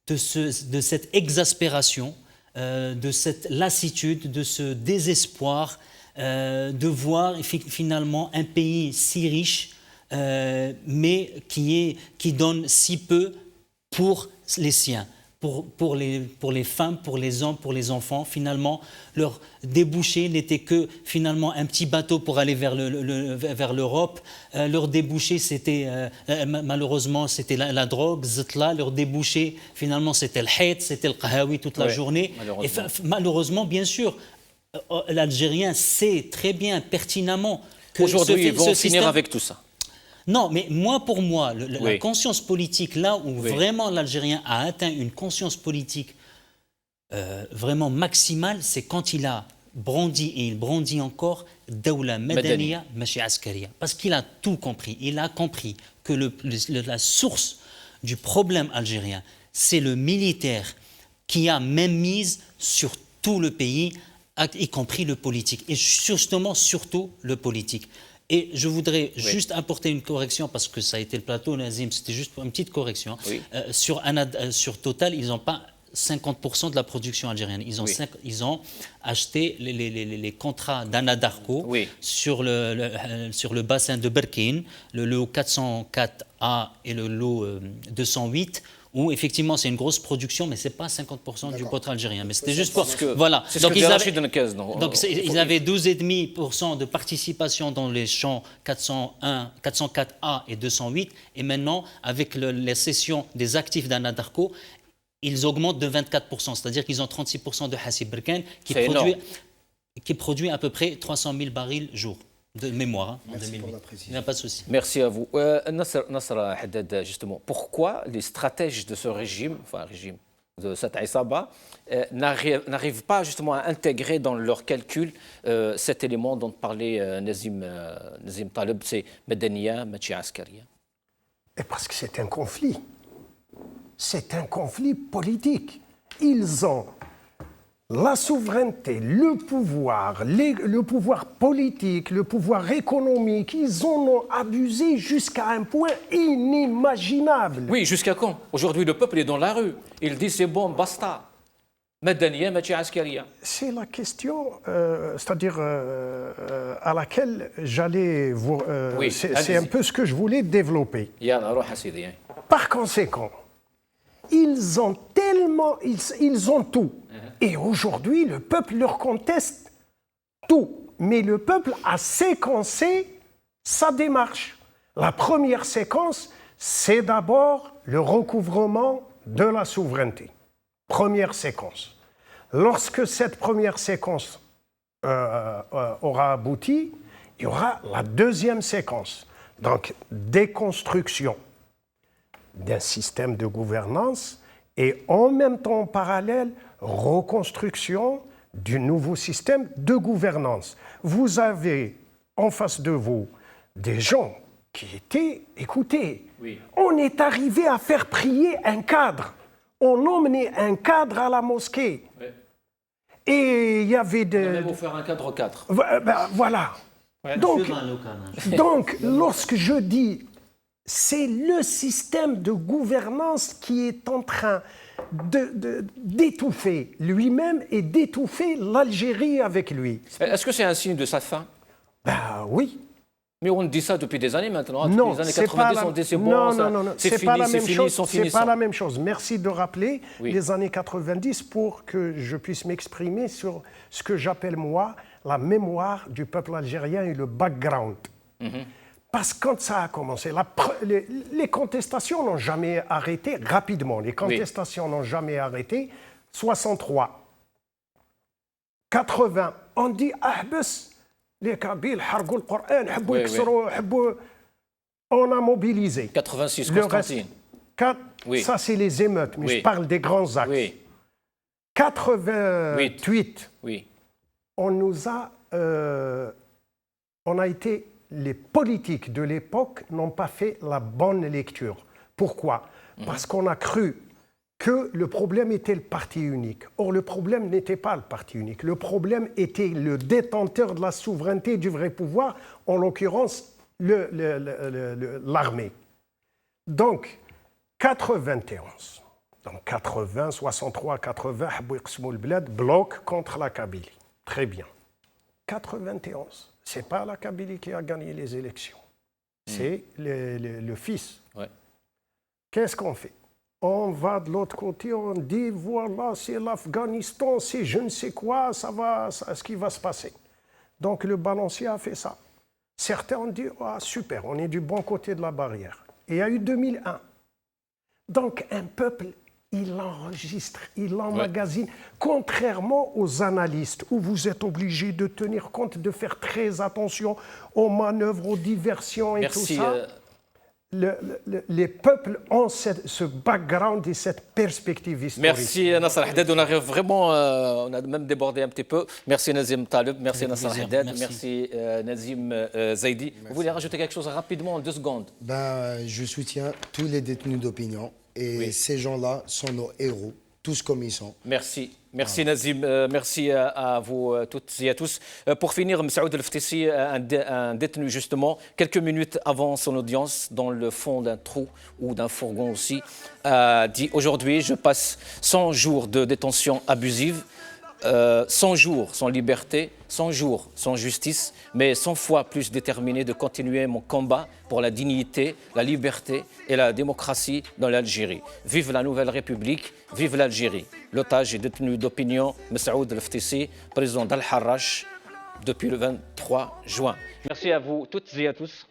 de cette exaspération, de cette lassitude, de ce désespoir de voir finalement un pays si riche, mais qui donne si peu pour les siens, pour les femmes, pour les hommes, pour les enfants. Finalement, leur débouché n'était que finalement un petit bateau pour aller vers l'Europe. Leur débouché, c'était malheureusement c'était la drogue, ztla. Leur débouché, finalement, c'était le haït, c'était le qahawi toute la journée. Malheureusement. Et malheureusement, bien sûr, l'Algérien sait très bien, pertinemment, que aujourd'hui, ils vont finir avec tout ça. Non, mais pour moi, la conscience politique, là où vraiment l'Algérien a atteint une conscience politique vraiment maximale, c'est quand il a brandi, et il brandit encore, Dawla Madaniya Machi Askaria. Parce qu'il a tout compris. Il a compris que la source du problème algérien, c'est le militaire qui a même mise sur tout le pays, y compris le politique. Et justement, surtout le politique. Et je voudrais juste apporter une correction, parce que ça a été le plateau, Nazim, c'était juste une petite correction. Oui. Sur Total, ils n'ont pas 50% de la production algérienne. Ils ont acheté les contrats d'Anadarko sur le bassin de Berkine, le lot 404A et le lot 208, où effectivement c'est une grosse production, mais ce n'est pas 50% du pétrole algérien. Mais c'était juste pour... Voilà. Donc ils avaient 12,5% de participation dans les champs 404A et 208, et maintenant, avec les cessions des actifs d'Anadarko, ils augmentent de 24%, c'est-à-dire qu'ils ont 36% de Hassib Berkane qui produit à peu près 300 000 barils jour. De mémoire, en 2008. Il n'y a pas de souci. Merci à vous. Nasser Haddad, justement, pourquoi les stratèges de ce régime, de cette Aïsaba, n'arrivent pas justement à intégrer dans leurs calculs cet élément dont parlait Nazim Taleb, c'est Madaniya, Machi Askaria? Et parce que c'est un conflit. C'est un conflit politique. Ils ont la souveraineté, le pouvoir politique, le pouvoir économique, ils en ont abusé jusqu'à un point inimaginable. Oui, jusqu'à quand? Aujourd'hui, le peuple est dans la rue. Il dit c'est bon, basta. Madaniya, Machi Askaria. C'est la question, c'est-à-dire à laquelle j'allais vous... c'est un peu ce que je voulais développer. Par conséquent, ils ont tellement... Ils ont tout. Et aujourd'hui, le peuple leur conteste tout. Mais le peuple a séquencé sa démarche. La première séquence, c'est d'abord le recouvrement de la souveraineté. Première séquence. Lorsque cette première séquence aura abouti, il y aura la deuxième séquence. Donc, déconstruction d'un système de gouvernance et en même temps, en parallèle, reconstruction du nouveau système de gouvernance. Vous avez en face de vous des gens qui étaient, écoutez, on est arrivé à faire prier un cadre. On emmenait un cadre à la mosquée. Oui. Et il y avait des... On va même faire un cadre 4. Voilà. Ouais. Donc, lorsque je dis c'est le système de gouvernance qui est en train d'étouffer lui-même et d'étouffer l'Algérie avec lui. Est-ce que c'est un signe de sa fin? Ben oui. Mais on dit ça depuis des années maintenant. Non, depuis les années 90, on dit c'est bon, non, c'est fini, c'est pas la même chose. Merci de rappeler les années 90 pour que je puisse m'exprimer sur ce que j'appelle moi la mémoire du peuple algérien et le background. Parce que quand ça a commencé, les contestations n'ont jamais arrêté rapidement. Les contestations n'ont jamais arrêté. 63, 80, on dit ahbes. Les Kabyles, hargou le Coran, on a mobilisé. 86, Constantine. Ça, c'est les émeutes, mais je parle des grands axes. 88, on a été, les politiques de l'époque n'ont pas fait la bonne lecture. Pourquoi? Parce qu'on a cru que le problème était le parti unique. Or, le problème n'était pas le parti unique. Le problème était le détenteur de la souveraineté du vrai pouvoir, en l'occurrence l'armée. Donc, 91, donc 80, 63, 80, bloc contre la Kabylie. Très bien. 91, ce n'est pas la Kabylie qui a gagné les élections. C'est le fils. Qu'est-ce qu'on fait? On va de l'autre côté, on dit, voilà, c'est l'Afghanistan, c'est je ne sais quoi, ce qui va se passer. Donc le balancier a fait ça. Certains ont dit, ah, super, on est du bon côté de la barrière. Et il y a eu 2001. Donc un peuple, il enregistre, il emmagasine, contrairement aux analystes, où vous êtes obligés de tenir compte, de faire très attention aux manœuvres, aux diversions et tout ça. Les peuples ont ce background et cette perspective historique. Merci Nasser Haddad, on arrive vraiment, on a même débordé un petit peu. Merci Nazim Taleb, merci Nasser Haddad, merci Nazim Zaidi. Vous voulez rajouter quelque chose rapidement en 2 secondes? Je soutiens tous les détenus d'opinion et ces gens-là sont nos héros, tous comme ils sont. Merci. Merci Nazim, merci à vous toutes et à tous. Pour finir, Messaoud El-Ftessi, un détenu justement, quelques minutes avant son audience, dans le fond d'un trou ou d'un fourgon aussi, dit « Aujourd'hui, je passe 100 jours de détention abusive, 100 jours sans liberté, 100 jours sans justice, mais 100 fois plus déterminé de continuer mon combat pour la dignité, la liberté et la démocratie dans l'Algérie. Vive la nouvelle République, vive l'Algérie. » L'otage est détenu d'opinion, Messaoud El-Ftessi, président d'Al-Harrach, depuis le 23 juin. Merci à vous toutes et à tous.